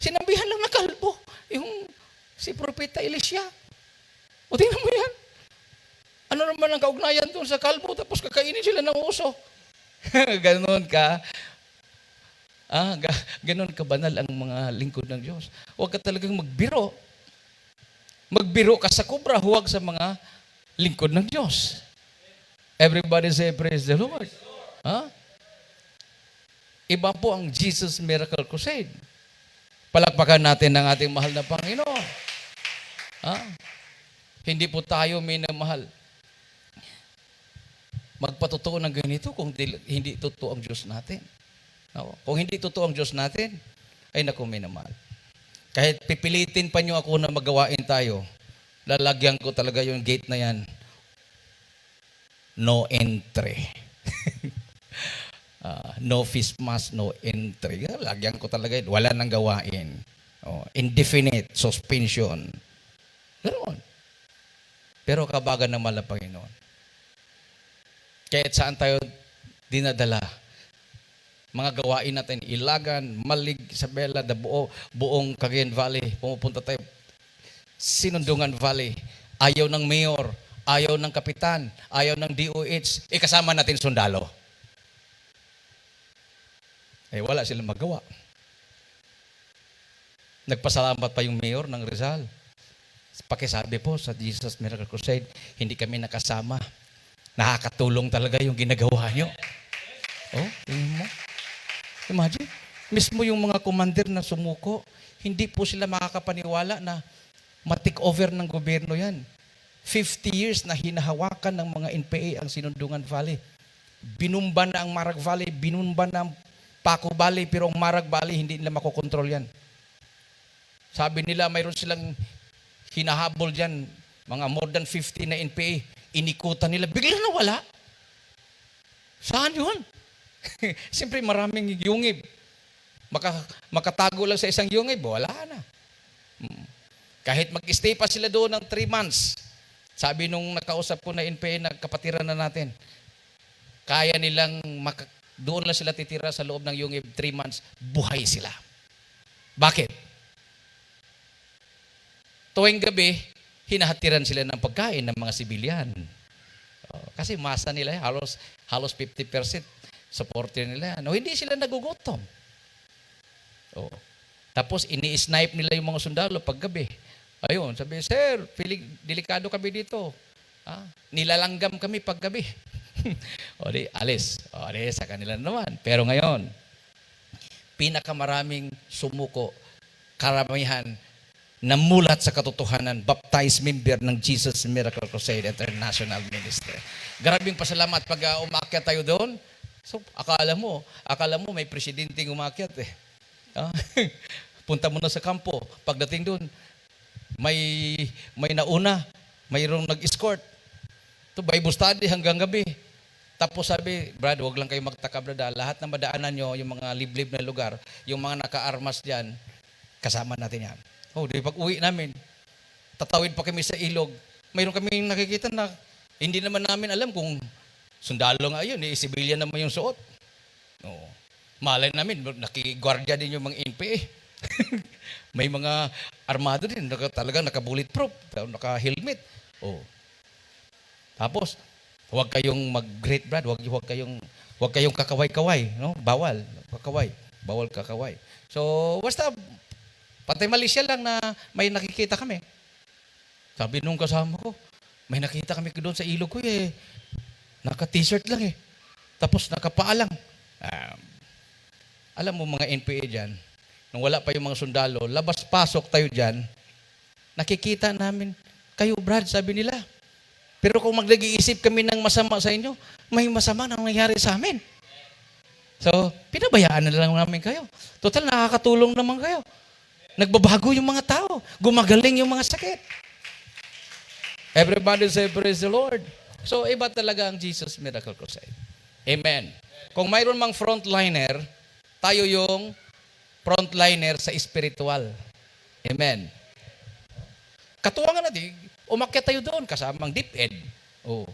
Sinabihan lang na kalbo, yung si Propeta Elisha. O tingnan mo yan. Ano naman ang kaugnayan doon sa kalbo, tapos kakainin sila ng uso. Ganon ka. Ganon ka banal ang mga lingkod ng Diyos. Huwag ka talagang magbiro. Magbiro ka sa kubra, huwag sa mga lingkod ng Diyos. Everybody say, praise the Lord. Iba po ang Jesus Miracle Crusade. Palakpakan natin ang ating mahal na Panginoon. Hindi po tayo minamahal. Magpatotoo ng ganito kung hindi totoo ang Diyos natin. Kung hindi totoo ang Diyos natin, ay naku, minamahal. Kahit pipilitin pa nyo ako na magawain tayo, lalagyan ko talaga yung gate na yan. No entry. No face mask, no entry. Lagyan ko talaga yun. Wala nang gawain. Indefinite suspension. Ganoon. Pero kabagan ng mahal na Panginoon. Kahit saan tayo dinadala, mga gawain natin, Ilagan, Malig, Isabela, buong Cagayan Valley, pumupunta tayo, Sinundungan Valley, ayaw ng mayor, ayaw ng kapitan, ayaw ng DOH, kasama natin sundalo. Wala silang magawa. Nagpasalamat pa yung mayor ng Rizal. Pakisabi po sa Jesus Miracle Crusade, hindi kami nakasama. Nakakatulong talaga yung ginagawa nyo. Tingnan mo. Imagine, mismo yung mga commander na sumuko, hindi po sila makakapaniwala na ma-take over ng gobyerno yan. 50 years na hinahawakan ng mga NPA ang Sinundungan Valley. Binumba na ang Marag Valley, binumba na ang Paco Valley, pero ang Marag Valley, hindi nila makokontrol yan. Sabi nila, mayroon silang hinahabol dyan, mga more than 50 na NPA, inikutan nila, bigla na wala. Saan yun? Siyempre maraming yungib. Makatago lang sa isang yungib, wala na. Kahit mag-stay pa sila doon ng 3 months, sabi nung nakausap ko na NPA na kapatiran na natin, kaya nilang doon lang sila titira sa loob ng yungib 3 months, buhay sila. Bakit? Tuwing gabi, hinahatiran sila ng pagkain ng mga sibilyan. Kasi masa nila, halos 50% supporter nila. Hindi sila nagugutom. Tapos ini-snipe nila yung mga sundalo paggabi. Ayun, sabi, sir, delikado kami dito. Nilalanggam kami paggabi. Alis. Sa kanila naman. Pero ngayon, pinakamaraming sumuko, karamihan, namulat sa katotohanan, baptized member ng Jesus Miracle Crusade International Ministry. Grabing pasalamat pag umakyat tayo doon. So, akala mo may presidenteng umakyat Punta muna sa kampo. Pagdating doon, may nauna, mayroong nag-escort. To Bible study hanggang gabi. Tapos sabi, Brad, wag lang kayo magtaka, brada. Lahat na madaanan nyo, yung mga liblib na lugar, yung mga naka-armas dyan, kasama natin yan. Oh, di pag uwi namin, tatawid pa kami sa ilog. Mayroon kami nakikita na hindi naman namin alam kung sundalo nga yun, civilian naman yung suot. Oh. Malay namin, nakigwardya din yung mga NPA. May mga armado din, talagang naka-bulletproof, naka-helmet. Oh. Tapos, huwag kayong mag-great Brad, huwag kayong kakaway-kaway, no? Bawal kakaway. So, basta patay Malaysia lang na may nakikita kami. Sabi nung kasama ko, may nakita kami doon sa ilog ko naka-t-shirt lang Tapos nakapaa lang. Alam mo mga NPA dyan, nung wala pa yung mga sundalo, labas-pasok tayo dyan, nakikita namin, kayo Brad, sabi nila. Pero kung mag-iisip kami ng masama sa inyo, may masama na nangyari sa amin. So, pinabayaan na lang namin kayo. Total, nakakatulong naman kayo. Nagbabago yung mga tao. Gumagaling yung mga sakit. Everybody say, praise the Lord. So, iba talaga ang Jesus Miracle Crusade. Amen. Kung mayroon mang frontliner, tayo yung frontliner sa spiritual. Amen. Katuwangan natin, umakyat tayo doon, kasamang DepEd. Oh.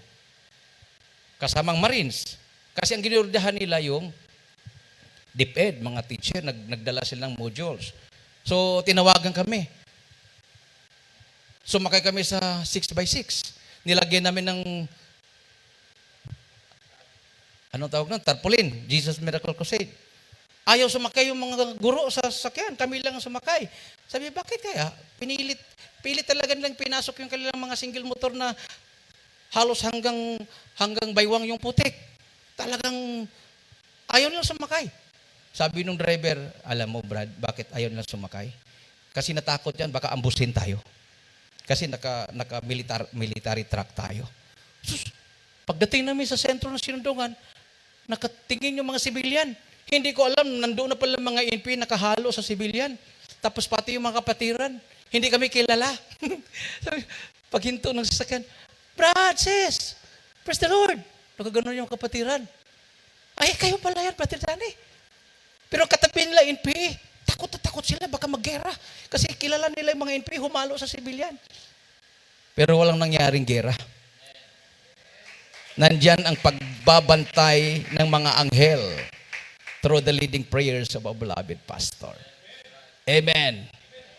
Kasamang Marines. Kasi ang ginurdahan nila yung DepEd, mga teacher, nagdala silang modules. So, tinawagan kami. Sumakay kami sa 6x6. Nilagyan namin ng anong tawag na? Tarpaulin. Jesus Miracle Crusade. Ayaw sumakay yung mga guro sa sakyan. Kami lang ang sumakay. Sabi, bakit kaya? Pilit talaga nilang pinasok yung kanilang mga single motor na halos hanggang baywang yung putik. Talagang ayaw nilang sumakay. Sabi nung driver, alam mo Brad, bakit ayaw nilang sumakay? Kasi natakot yan, baka ambusin tayo. Kasi naka-military truck tayo. Sus, pagdating namin sa sentro ng Sinundungan, nakatingin yung mga sibilyan. Hindi ko alam, nandoon na pala mga NP nakahalo sa sibilyan. Tapos pati yung mga kapatiran. Hindi kami kilala. Paghinto ng sasakyan, Brad, sis, praise the Lord. Nakaganon yung kapatiran. Ay, kayo pala yan, patiran Pero katabi nila NP, takot na takot sila, baka maggera. Kasi kilala nila yung mga NP, humalo sa sibilyan. Pero walang nangyaring gera. Nandyan ang pagbabantay ng mga anghel through the leading prayers of our beloved pastor. Amen.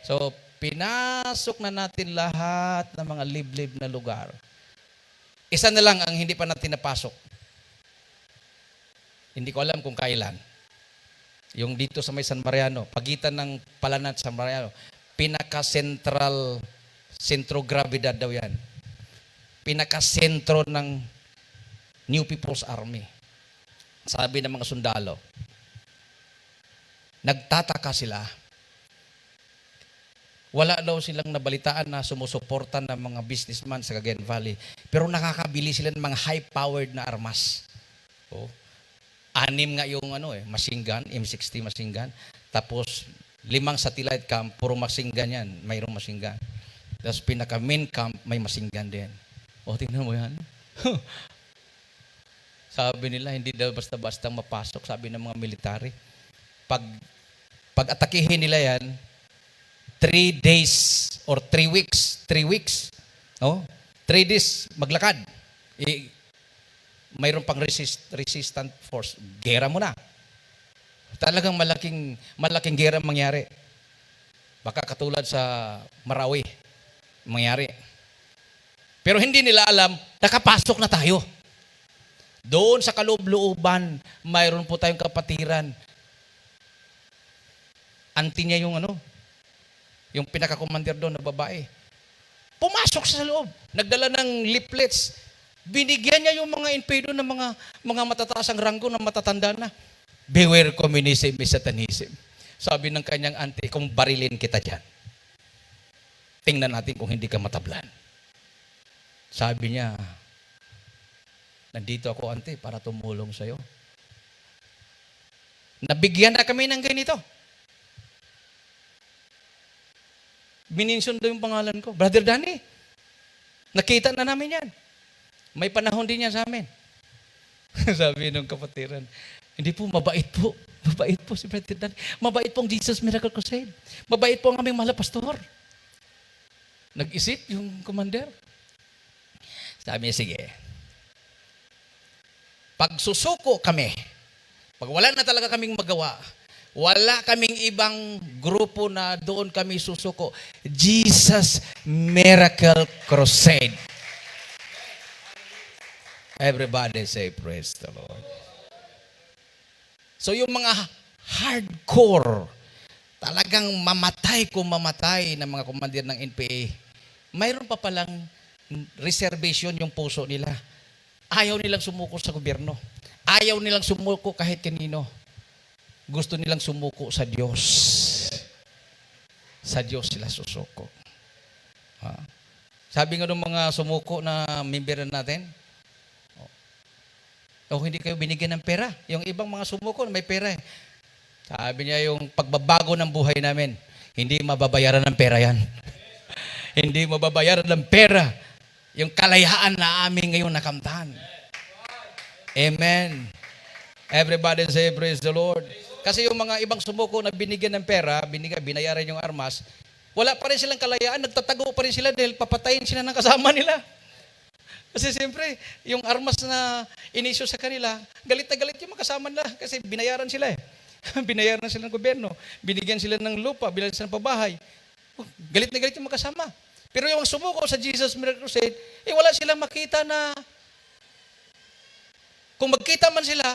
So, pinasok na natin lahat ng mga liblib na lugar. Isa na lang ang hindi pa natin napasok. Hindi ko alam kung kailan. Yung dito sa may San Mariano, pagitan ng Palanat San Mariano, pinaka-central, sentro-gravidad daw yan. Pinaka-sentro ng New People's Army. Sabi ng mga sundalo, nagtataka sila. Wala daw silang nabalitaan na sumusuportan ng mga businessman sa Cagayan Valley. Pero nakakabili sila ng mga high-powered na armas. Oh. 6 nga yung machine gun, M60 machine gun. Tapos 5 satellite camp, puro machine gun yan. Mayroong machine gun. Tapos pinaka-main camp, may machine gun din. O, tingnan mo yan. Sabi nila, hindi daw basta-basta mapasok, sabi ng mga military. Pag-atakihin nila yan, 3 days or 3 weeks. 3 days maglakad. Mayroon pang resistant force. Gera mo na. Talagang malaking gera mangyari. Baka katulad sa Marawi mangyari. Pero hindi nila alam, nakapasok na tayo. Doon sa kaloob-looban, mayroon po tayong kapatiran. Auntie niya yung pinaka-commander doon na babae. Pumasok sa loob. Nagdala ng leaflets. Binigyan niya yung mga NPA doon ng mga matataas ang ranggo na matatanda na. Beware communism is satanism. Sabi ng kanyang auntie, kung barilin kita dyan, tingnan natin kung hindi ka matablan. Sabi niya, nandito ako auntie para tumulong sa'yo. Nabigyan na kami ng ganito. Mininsion daw yung pangalan ko. Brother Danny, nakita na namin yan. May panahon din yan sa amin. Sabi nung kapatiran, hindi po, mabait po. Mabait po si Brother Danny. Mabait po ang Jesus Miracle Crusade. Mabait po ang aming mahal na pastor. Nag-isip yung commander. Sabi niya, sige. Pag susuko kami, pag wala na talaga kaming magawa, wala kaming ibang grupo na doon kami susuko. Jesus Miracle Crusade. Everybody say, praise the Lord. So yung mga hardcore, talagang mamatay ng mga komandir ng NPA, mayroon pa palang reservation yung puso nila. Ayaw nilang sumuko sa gobyerno. Ayaw nilang sumuko kahit kanino. Gusto nilang sumuko sa Diyos. Sa Diyos sila susuko. Ha? Sabi nga ng mga sumuko na member natin, hindi kayo binigyan ng pera. Yung ibang mga sumuko may pera. Sabi niya yung pagbabago ng buhay namin, hindi mababayaran ng pera yan. Hindi mababayaran ng pera yung kalayaan na amin ngayon nakamtan. Amen. Everybody say praise the Lord. Kasi yung mga ibang sumuko na binigyan ng pera, binayaran yung armas, wala pa rin silang kalayaan, nagtatago pa rin sila dahil papatayin sila ng kasama nila. Kasi siyempre, yung armas na inisyo sa kanila, galit na galit yung mga kasama nila kasi binayaran sila eh. Binayaran sila ng gobyerno, binigyan sila ng lupa, binigyan sila ng pabahay. Galit na galit yung mga kasama. Pero yung sumuko sa Jesus Miracle Crusade, wala silang makita na kung magkita man sila,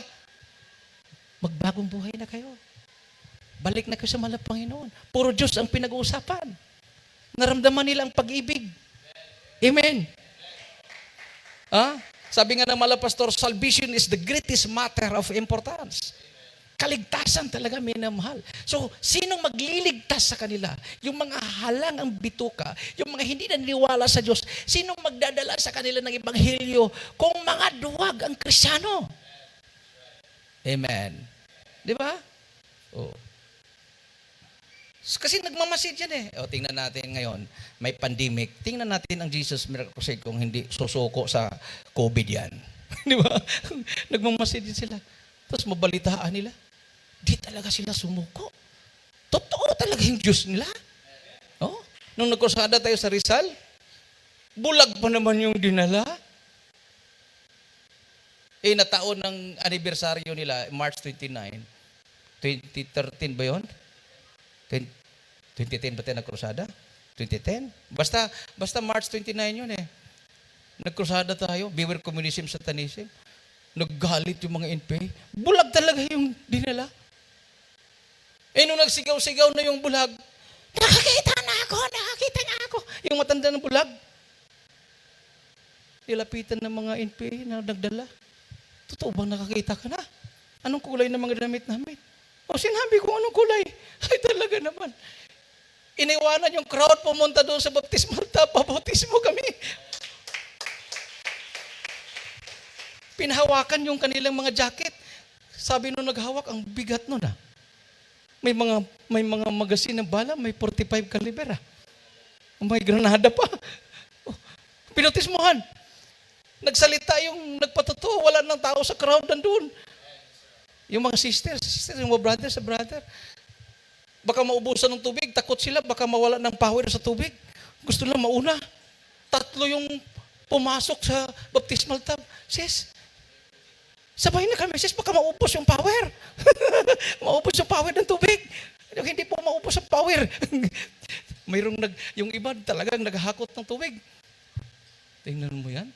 magbagong buhay na kayo. Balik na kayo sa mahal na Panginoon. Puro Diyos ang pinag-uusapan. Naramdaman nila ang pag-ibig. Amen. Sabi nga ng mahal na pastor, salvation is the greatest matter of importance. Kaligtasan talaga minamahal. So, sinong magliligtas sa kanila? Yung mga halang ang bituka, yung mga hindi naniniwala sa Diyos, sinong magdadala sa kanila ng ebanghelyo kung mga duwag ang Kristiyano? Amen. Di ba? Oh. Kasi nagmamasid yan eh. Tingnan natin ngayon, may pandemic. Tingnan natin ang Jesus Miracle Crusade kung hindi susuko sa COVID yan. Di ba? Nagmamasid din sila. Tapos mabalitaan nila. Di talaga sila sumuko. Totoo talaga yung Diyos nila. Oh? Nung nagkrusada tayo sa Rizal, bulag pa naman yung dinala. Nataon ng anibersaryo nila, March 29. 2013 ba yun? 2010 ba tayo nagkrusada? 2010? Basta March 29 yun eh. Nagkrusada tayo, beware communism, satanism. Naggalit yung mga NPA. Bulag talaga yung dinala. Nung nagsigaw-sigaw na yung bulag, nakakita na ako. Yung matanda ng bulag. Nilapitan ng mga NPA na nagdala. Totoo bang nakakita ka na? Anong kulay ng mga damit namin? Sinabi ko anong kulay. Ay talaga naman. Iniwanan yung crowd pumunta doon sa baptismal tap. Pabautismo kami. Pinahawakan yung kanilang mga jacket. Sabi nung naghawak, ang bigat nun ah. May mga magasin ng bala, may 45 caliber ah. May granada pa. Pinautismohan. Nagsalita yung nagpatotoo, wala nang tao sa crowd nandun. Yung mga sisters, yung mga brother. Baka maubusan ng tubig, takot sila, baka mawala ng power sa tubig. Gusto lang mauna. 3 yung pumasok sa baptismal tub. Sis, sabay na kami, sis, baka maubos yung power. Maubos yung power ng tubig. Hindi po maubos ang power. Yung iba talagang naghahakot ng tubig. Tingnan mo yan.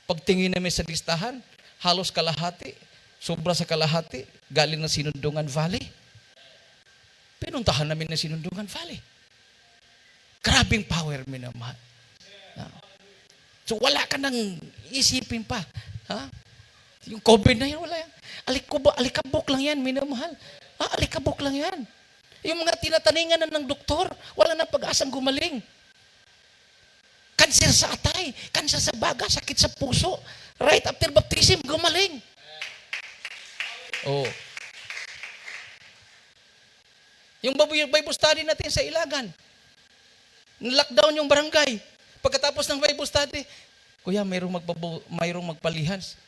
Pagtingin namin sa listahan, halos kalahati, sobra sa kalahati, galing ng Sinundungan Valley. Pinuntahan namin ng Sinundungan Valley. Grabing power, minamahal. So wala ka nang isipin pa. Yung COVID na yan, wala yan. Alikabok lang yan, minamahal. Alikabok lang yan. Yung mga tinataningan na ng doktor, wala nang pag-asang gumaling. Kanser sa atay, kanser sa baga, sakit sa puso. Right after baptism, gumaling. Oh. Yung Bible study natin sa Ilagan, Lockdown yung barangay. Pagkatapos ng Bible study, kuya, mayroong magpalihans.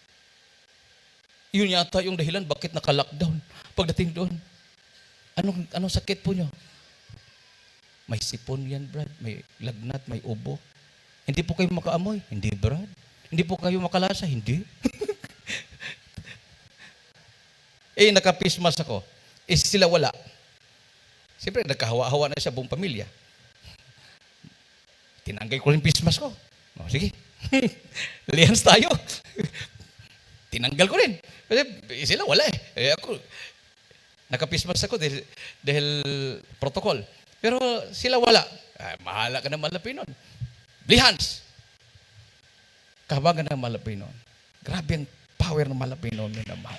Yun yata yung dahilan bakit naka-lockdown. Pagdating doon, anong sakit po nyo? May sipon yan, Brad. May lagnat, may ubo. Hindi po kayo makaamoy? Hindi, Brad. Hindi po kayo makalasa? Hindi. Nakapismas ako. Sila wala. Siyempre, nagkahawa-hawa na siya buong pamilya. Tinanggal ko rin pismas ko. Sige. Lihans tayo. Tinanggal ko rin. Kasi sila wala ako, nakapismas ako dahil protocol. Pero sila wala. Mahala ka na malapinon. Lihans. Kahabagan ng malapinon. Grabe ang power ng malapinon yun naman.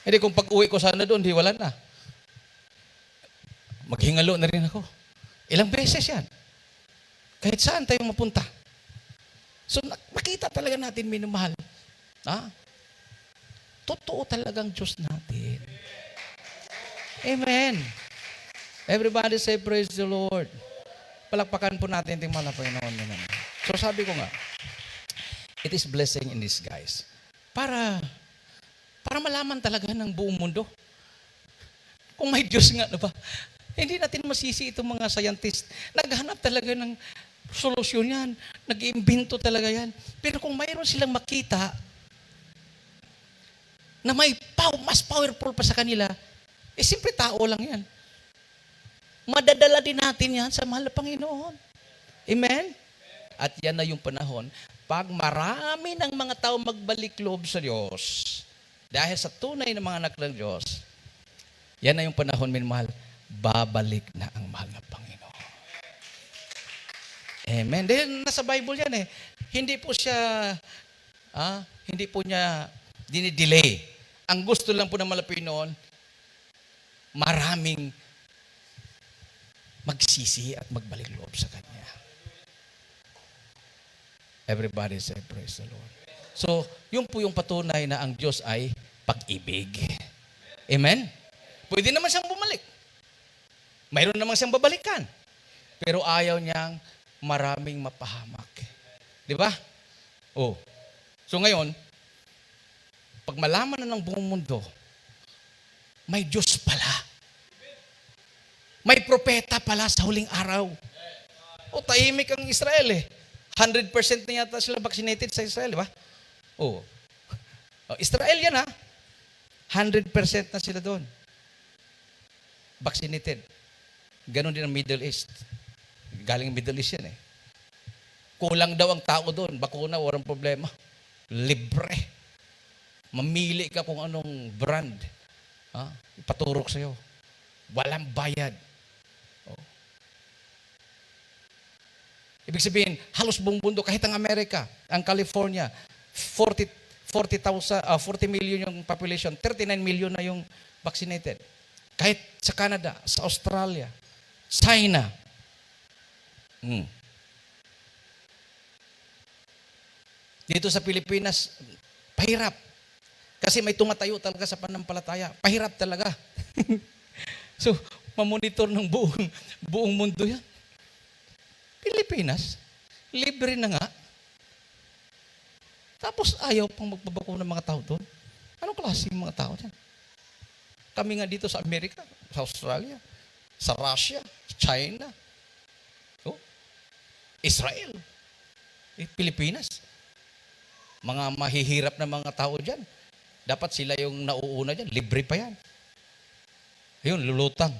Hindi, kung pag-uwi ko sana doon, di wala na. Maghingalo na rin ako. Ilang beses yan. Kahit saan tayo mapunta. So, makita talaga natin, minumahal. Totoo talagang Diyos natin. Amen. Everybody say, praise the Lord. Palakpakan po natin yung mga Panginoon naman. So, sabi ko nga, it is blessing in disguise. Para malaman talaga ng buong mundo. Kung may Diyos nga, ba? Hindi natin masisi itong mga scientist. Naghanap talaga ng solusyon yan. Nag-iimbento talaga yan. Pero kung mayroon silang makita na may mas powerful pa sa kanila, siyempre tao lang yan. Madadala din natin yan sa mahal na Panginoon. Amen? At yan na yung panahon, pag marami ng mga tao magbalik loob sa Diyos, dahil sa tunay na mga anak ng Diyos, yan na yung panahon, minmahal, babalik na ang mahal na Panginoon. Amen. Dahil nasa Bible yan Hindi po niya dinidelay. Ang gusto lang po ng mahal na Panginoon, maraming magsisi at magbalik loob sa Kanya. Everybody say, praise the Lord. So, yun po yung patunay na ang Diyos ay pag-ibig. Amen? Pwede naman siyang bumalik. Mayroon naman siyang babalikan. Pero ayaw niyang maraming mapahamak. Di ba? So ngayon, pag malaman na ng buong mundo, may Diyos pala. May propeta pala sa huling araw. Tahimik ang Israel 100% na yata sila vaccinated sa Israel, di ba? Israel yan 100% na sila doon. Vaccinated. Ganon din ang Middle East. Galing Middle East yan Kulang daw ang tao doon. Bakuna, walang problema. Libre. Mamili ka kung anong brand. Ipaturok sa'yo. Walang bayad. Ibig sabihin, halos buong mundo, kahit ang Amerika, ang California, 40 million yung population, 39 million na yung vaccinated. Kahit sa Canada, sa Australia, China. Dito sa Pilipinas, pahirap. Kasi may tumatayo talaga sa pananampalataya. Pahirap talaga. So, mamonitor ng buong mundo yan. Pilipinas, libre na nga. Tapos ayaw pang magbabako ng mga tao doon. Anong klase yung mga tao dyan? Kami nga dito sa Amerika, sa Australia, sa Russia, China, Israel, Pilipinas. Mga mahihirap na mga tao dyan. Dapat sila yung nauuna dyan. Libre pa yan. Ayun, lulutang.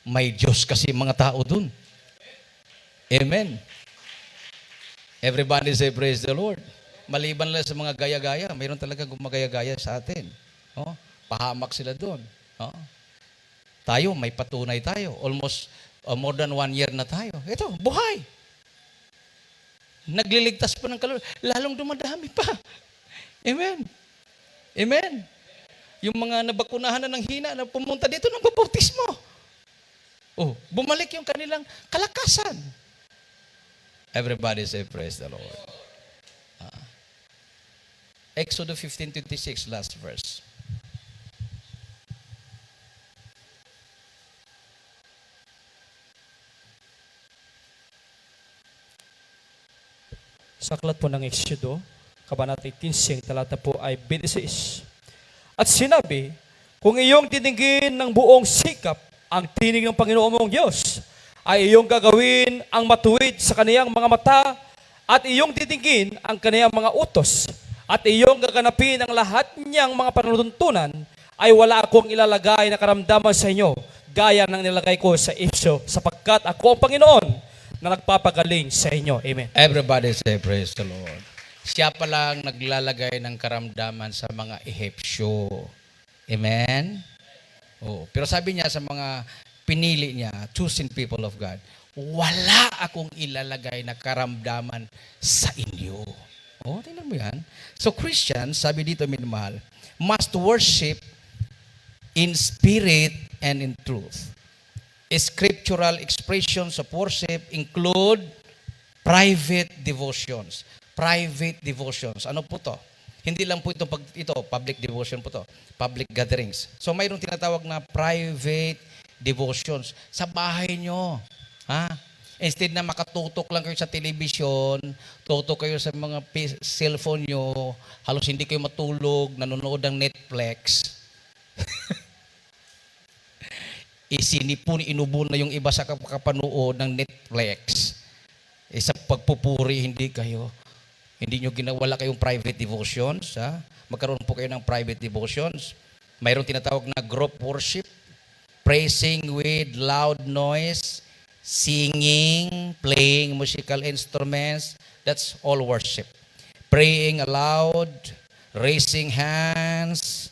May Diyos kasi mga tao dun. Amen. Everybody say praise the Lord. Maliban lang sa mga gaya-gaya, mayroon talaga gumagaya-gaya sa atin. Pahamak sila doon. Tayo, may patunay tayo. Almost more than 1 year na tayo. Ito, buhay. Nagliligtas pa ng kaluluwa. Lalong dumadami pa. Amen. Amen. Yung mga nabakunahan na ng hina na pumunta dito ng baptismo. Bumalik yung kanilang kalakasan. Everybody say praise the Lord. Exodus 15:26, last verse. Sa aklat po ng Exodo, Kabanata 15, talata po ay 26. At sinabi, kung iyong titingin ng buong sikap ang tinig ng Panginoon mong Diyos, ay iyong gagawin ang matuwid sa kaniyang mga mata at iyong titingin ang kaniyang mga utos at iyong gaganapin ang lahat niyang mga panuntunan, ay wala akong ilalagay na karamdaman sa inyo gaya ng nilagay ko sa Efeso, sapagkat ako ang Panginoon na nagpapagaling sa inyo. Amen. Everybody say praise the Lord. Siya pa lang naglalagay ng karamdaman sa mga Ehipsyo. Amen? Oh, pero sabi niya sa mga pinili niya, chosen people of God, wala akong ilalagay na karamdaman sa inyo. Oh, tingnan mo yan. So Christians, sabi dito minamahal, must worship in spirit and in truth. Scriptural expressions of worship include private devotions. Private devotions. Ano po to? Hindi lang po ito public devotion po to. Public gatherings. So mayroong tinatawag na private devotions sa bahay nyo. Ha? Instead na makatutok lang kayo sa television, tutok kayo sa mga cellphone nyo, halos hindi kayo matulog, nanonood ng Netflix. Inubo na yung iba sa kapanood ng Netflix. Sa pagpupuri, hindi nyo wala kayong private devotions. Ha? Magkaroon po kayo ng private devotions. Mayroong tinatawag na group worship, praising with loud noise, singing, playing musical instruments. That's all worship. Praying aloud, raising hands,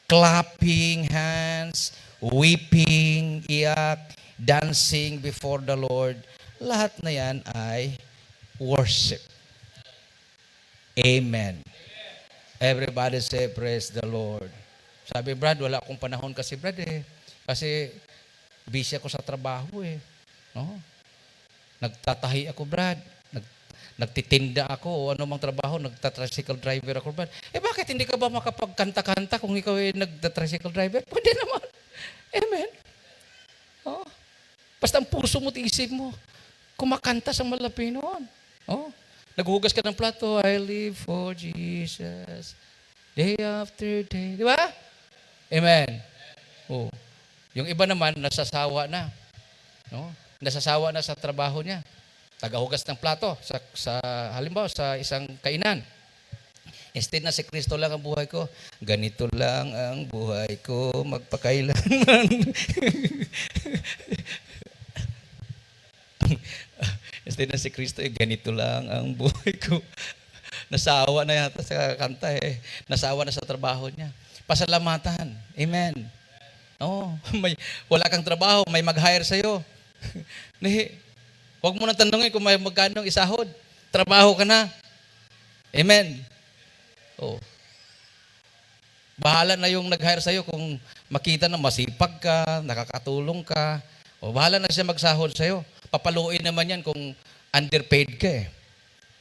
clapping hands, weeping, iyak, dancing before the Lord. Lahat na yan ay worship. Amen. Everybody say, praise the Lord. Sabi, Brad, wala akong panahon kasi, Brad, kasi busy ako sa trabaho, No? Nagtatahi ako, Brad. Nagtitinda ako o anumang trabaho, nagtatricycle driver ako, Brad. Bakit hindi ka ba makapagkanta-kanta kung ikaw ay nagtatricycle driver? Pwede naman. Amen. Oh. Basta ang puso mo, isip mo, kumakanta sa malapinoon. Oh. Naghuhugas ka ng plato, I live for Jesus, day after day. Di ba? Amen. Oh. Yung iba naman, nasasawa na. No? Nasasawa na sa trabaho niya. Tagahugas ng plato halimbawa sa isang kainan. Instead na si Kristo lang ang buhay ko, ganito lang ang buhay ko, magpakailanman. Instead na si Kristo, ganito lang ang buhay ko. Nasawa na yata sa kanta Nasawa na sa trabaho niya. Pasalamatan. Amen. Wala kang trabaho, may mag-hire sa'yo. Huwag mo na tanongin kung may magkano isahod. Trabaho ka na. Amen. Bahala na yung nag-hire sa'yo kung makita na masipag ka, nakakatulong ka. Bahala na siya magsahod sa'yo. Papaluin naman yan kung underpaid ka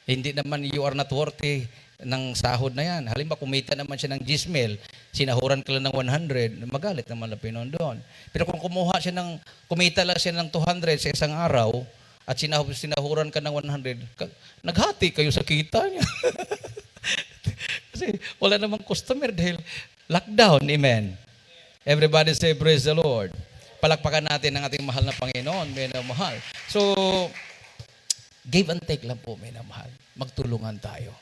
Hindi naman you are not worthy ng sahod na yan. Halimbawa, kumita naman siya ng 10,000, sinahuran ka lang ng 100, magalit naman na Pinoon doon. Pero kung kumita lang siya ng 200 sa isang araw, at sinahuran ka ng 100, naghati kayo sa kita niya. Kasi wala namang customer dahil lockdown. Amen. Everybody say, praise the Lord. Palakpakan natin ang ating mahal na Panginoon, minamahal. So, give and take lang po, minamahal. Magtulungan tayo.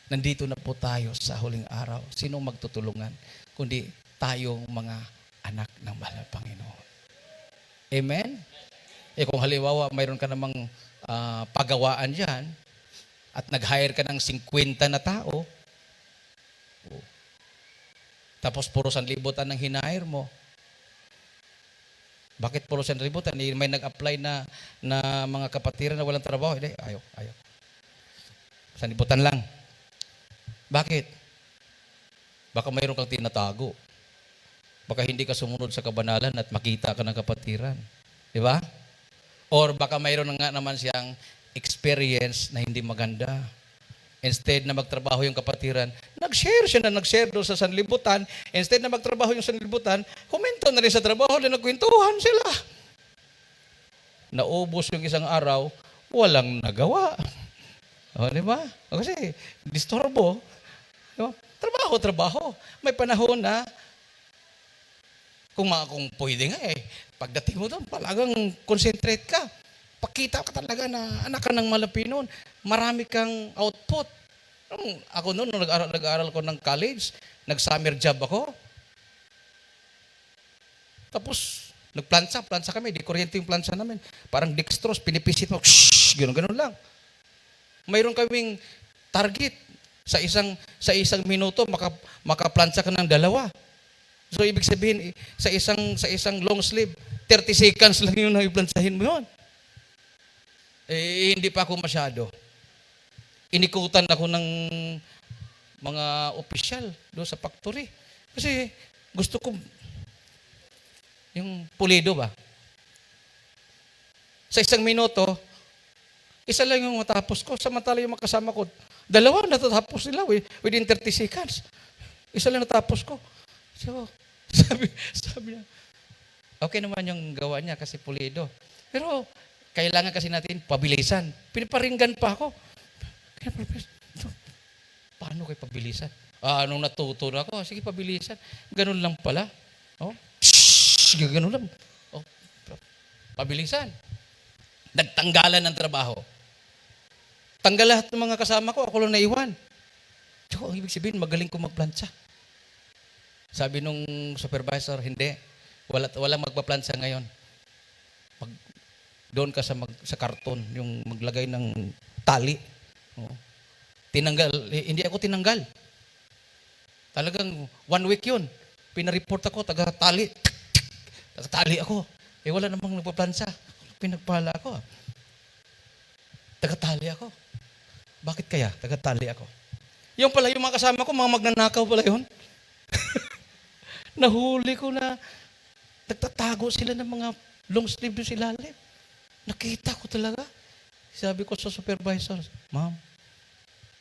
Nandito na po tayo sa huling araw. Sinong magtutulungan? Kundi tayong mga anak ng mahal na Panginoon. Amen? Kung halimbawa, mayroon ka namang pagawaan dyan, at nag-hire ka ng 50 na tao, tapos puro 1,000 ang hinahire mo. Bakit puro 1,000? May nag-apply na mga kapatiran na walang trabaho. Hindi, ayaw. 1,000 lang. Bakit? Baka mayroon kang tinatago. Baka hindi ka sumunod sa kabanalan at makita ka ng kapatiran. Di ba? Or baka mayroon nga naman siyang experience na hindi maganda. Instead na magtrabaho yung kapatiran, nag-share doon sa sanlibutan. Instead na magtrabaho yung sanlibutan, huminto na rin sa trabaho na nagkwentuhan sila. Naubos yung isang araw, walang nagawa. O, di ba? O, kasi, disturbo. Di ba? Trabaho. May panahon na, kung pwede nga pagdating mo doon, talagang concentrate ka. Pakita ka talaga na anak ka ng Malapinon. Marami kang output. Ako noon, nung nag-aaral ko ng college, nag-summer job ako. Tapos, plansa kami, di kuryente yung plansa namin. Parang dextrose, pinipisit mo, ganun lang. Mayroon kaming target. Sa isang minuto, makaplansa ka ng 2. So, ibig sabihin, sa isang long sleeve, 30 seconds lang yun na iplansahin mo yun. Hindi pa ako masyado. Inikutan ako ng mga opisyal doon sa factory. Kasi gusto ko yung pulido ba? Sa isang minuto, isa lang yung matapos ko. Samantala yung makasama ko, 2 natatapos nila within 30 seconds. Isa lang natapos ko. So, sabi niya, okay naman yung gawa niya kasi pulido. Pero, kailangan kasi natin pabilisan. Piniparinggan pa ako. Paano kayo pabilisan? Nung natuto na ako, sige pabilisan. Ganun lang pala. Oh, ganun lang. Oh, pabilisan. Nagtanggalan ng trabaho. Tanggal lahat ng mga kasama ko, ako lang naiwan. So, ang ibig sabihin, magaling ko magplansa. Sabi nung supervisor, hindi. Walang magpaplansa ngayon. Doon ka sa karton, yung maglagay ng tali. Oh. Tinanggal. Hindi ako tinanggal. Talagang 1 week yun. Pinareport ako, taga-tali. Taga-tali ako. Wala namang nagpaplansa. Pinagpala ako. Taga-tali ako. Bakit kaya? Taga-tali ako. Yung pala, yung mga kasama ko, mga magnanakaw pala yun. Nahuli ko na nagtatago sila ng mga long sleeve yung silalim. Nakita ko talaga. Sabi ko sa supervisor, ma'am,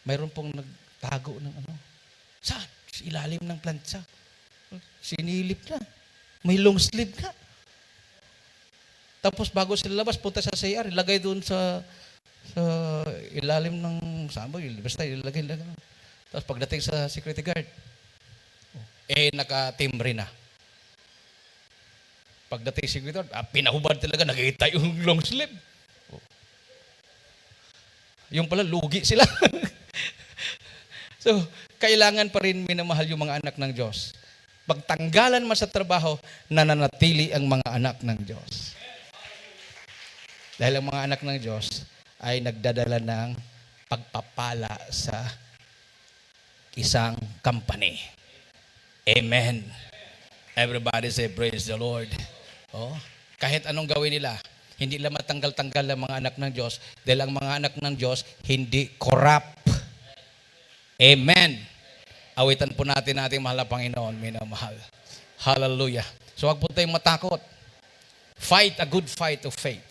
mayroon pong nagtago ng ano. Saan? Sa ilalim ng plancha. Sinilip na. May long sleeve na. Tapos bago sila labas, punta sa CR, ilagay doon sa ilalim ng sambo, basta ilagay. Tapos pagdating sa security guard, nakatimbre na. Pagdating sa security guard, pinahubad talaga, nakita yung long sleeve. Yung pala, lugi sila. So, kailangan pa rin minamahal yung mga anak ng Diyos. Pagtanggalan man sa trabaho, nananatili ang mga anak ng Diyos. Dahil ang mga anak ng Diyos ay nagdadala ng pagpapala sa isang company. Amen. Everybody say, praise the Lord. Oh, kahit anong gawin nila, hindi lang matanggal-tanggal ang mga anak ng Diyos dahil ang mga anak ng Diyos hindi corrupt. Amen. Awitan po natin mahal na Panginoon, minamahal. Hallelujah. So huwag po tayong matakot. Fight a good fight of faith.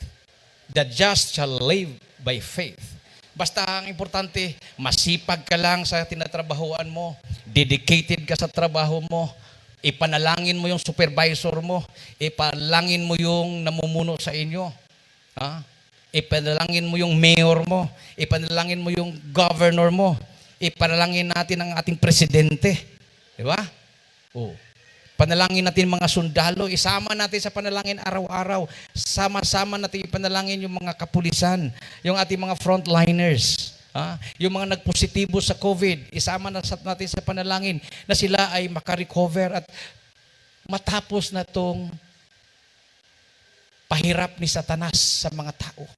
The just shall live by faith. Basta ang importante, masipag ka lang sa tinatrabahuan mo, dedicated ka sa trabaho mo, ipanalangin mo yung supervisor mo, ipanalangin mo yung namumuno sa inyo, ipanalangin mo yung mayor mo, ipanalangin mo yung governor mo, ipanalangin natin ang ating presidente. Di ba? Oh. Panalangin natin mga sundalo, isama natin sa panalangin araw-araw. Sama-sama natin ipanalangin yung mga kapulisan, yung ating mga frontliners, yung mga nagpositibo sa COVID, isama natin sa panalangin na sila ay makarecover at matapos na itong pahirap ni Satanas sa mga tao.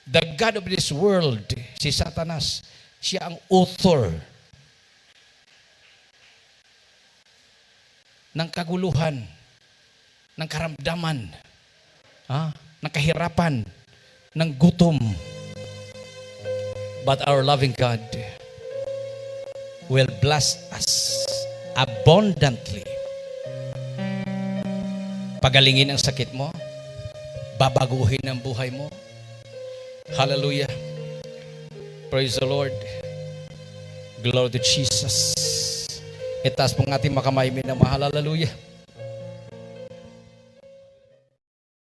The God of this world, si Satanas, siya ang author ng kaguluhan, ng karamdaman, ng kahirapan, ng gutom. But our loving God will bless us abundantly. Pagalingin ang sakit mo, babaguhin ang buhay mo. Hallelujah. Praise the Lord. Glory to Jesus. Itaas pong ating makamay, minamahal. Hallelujah.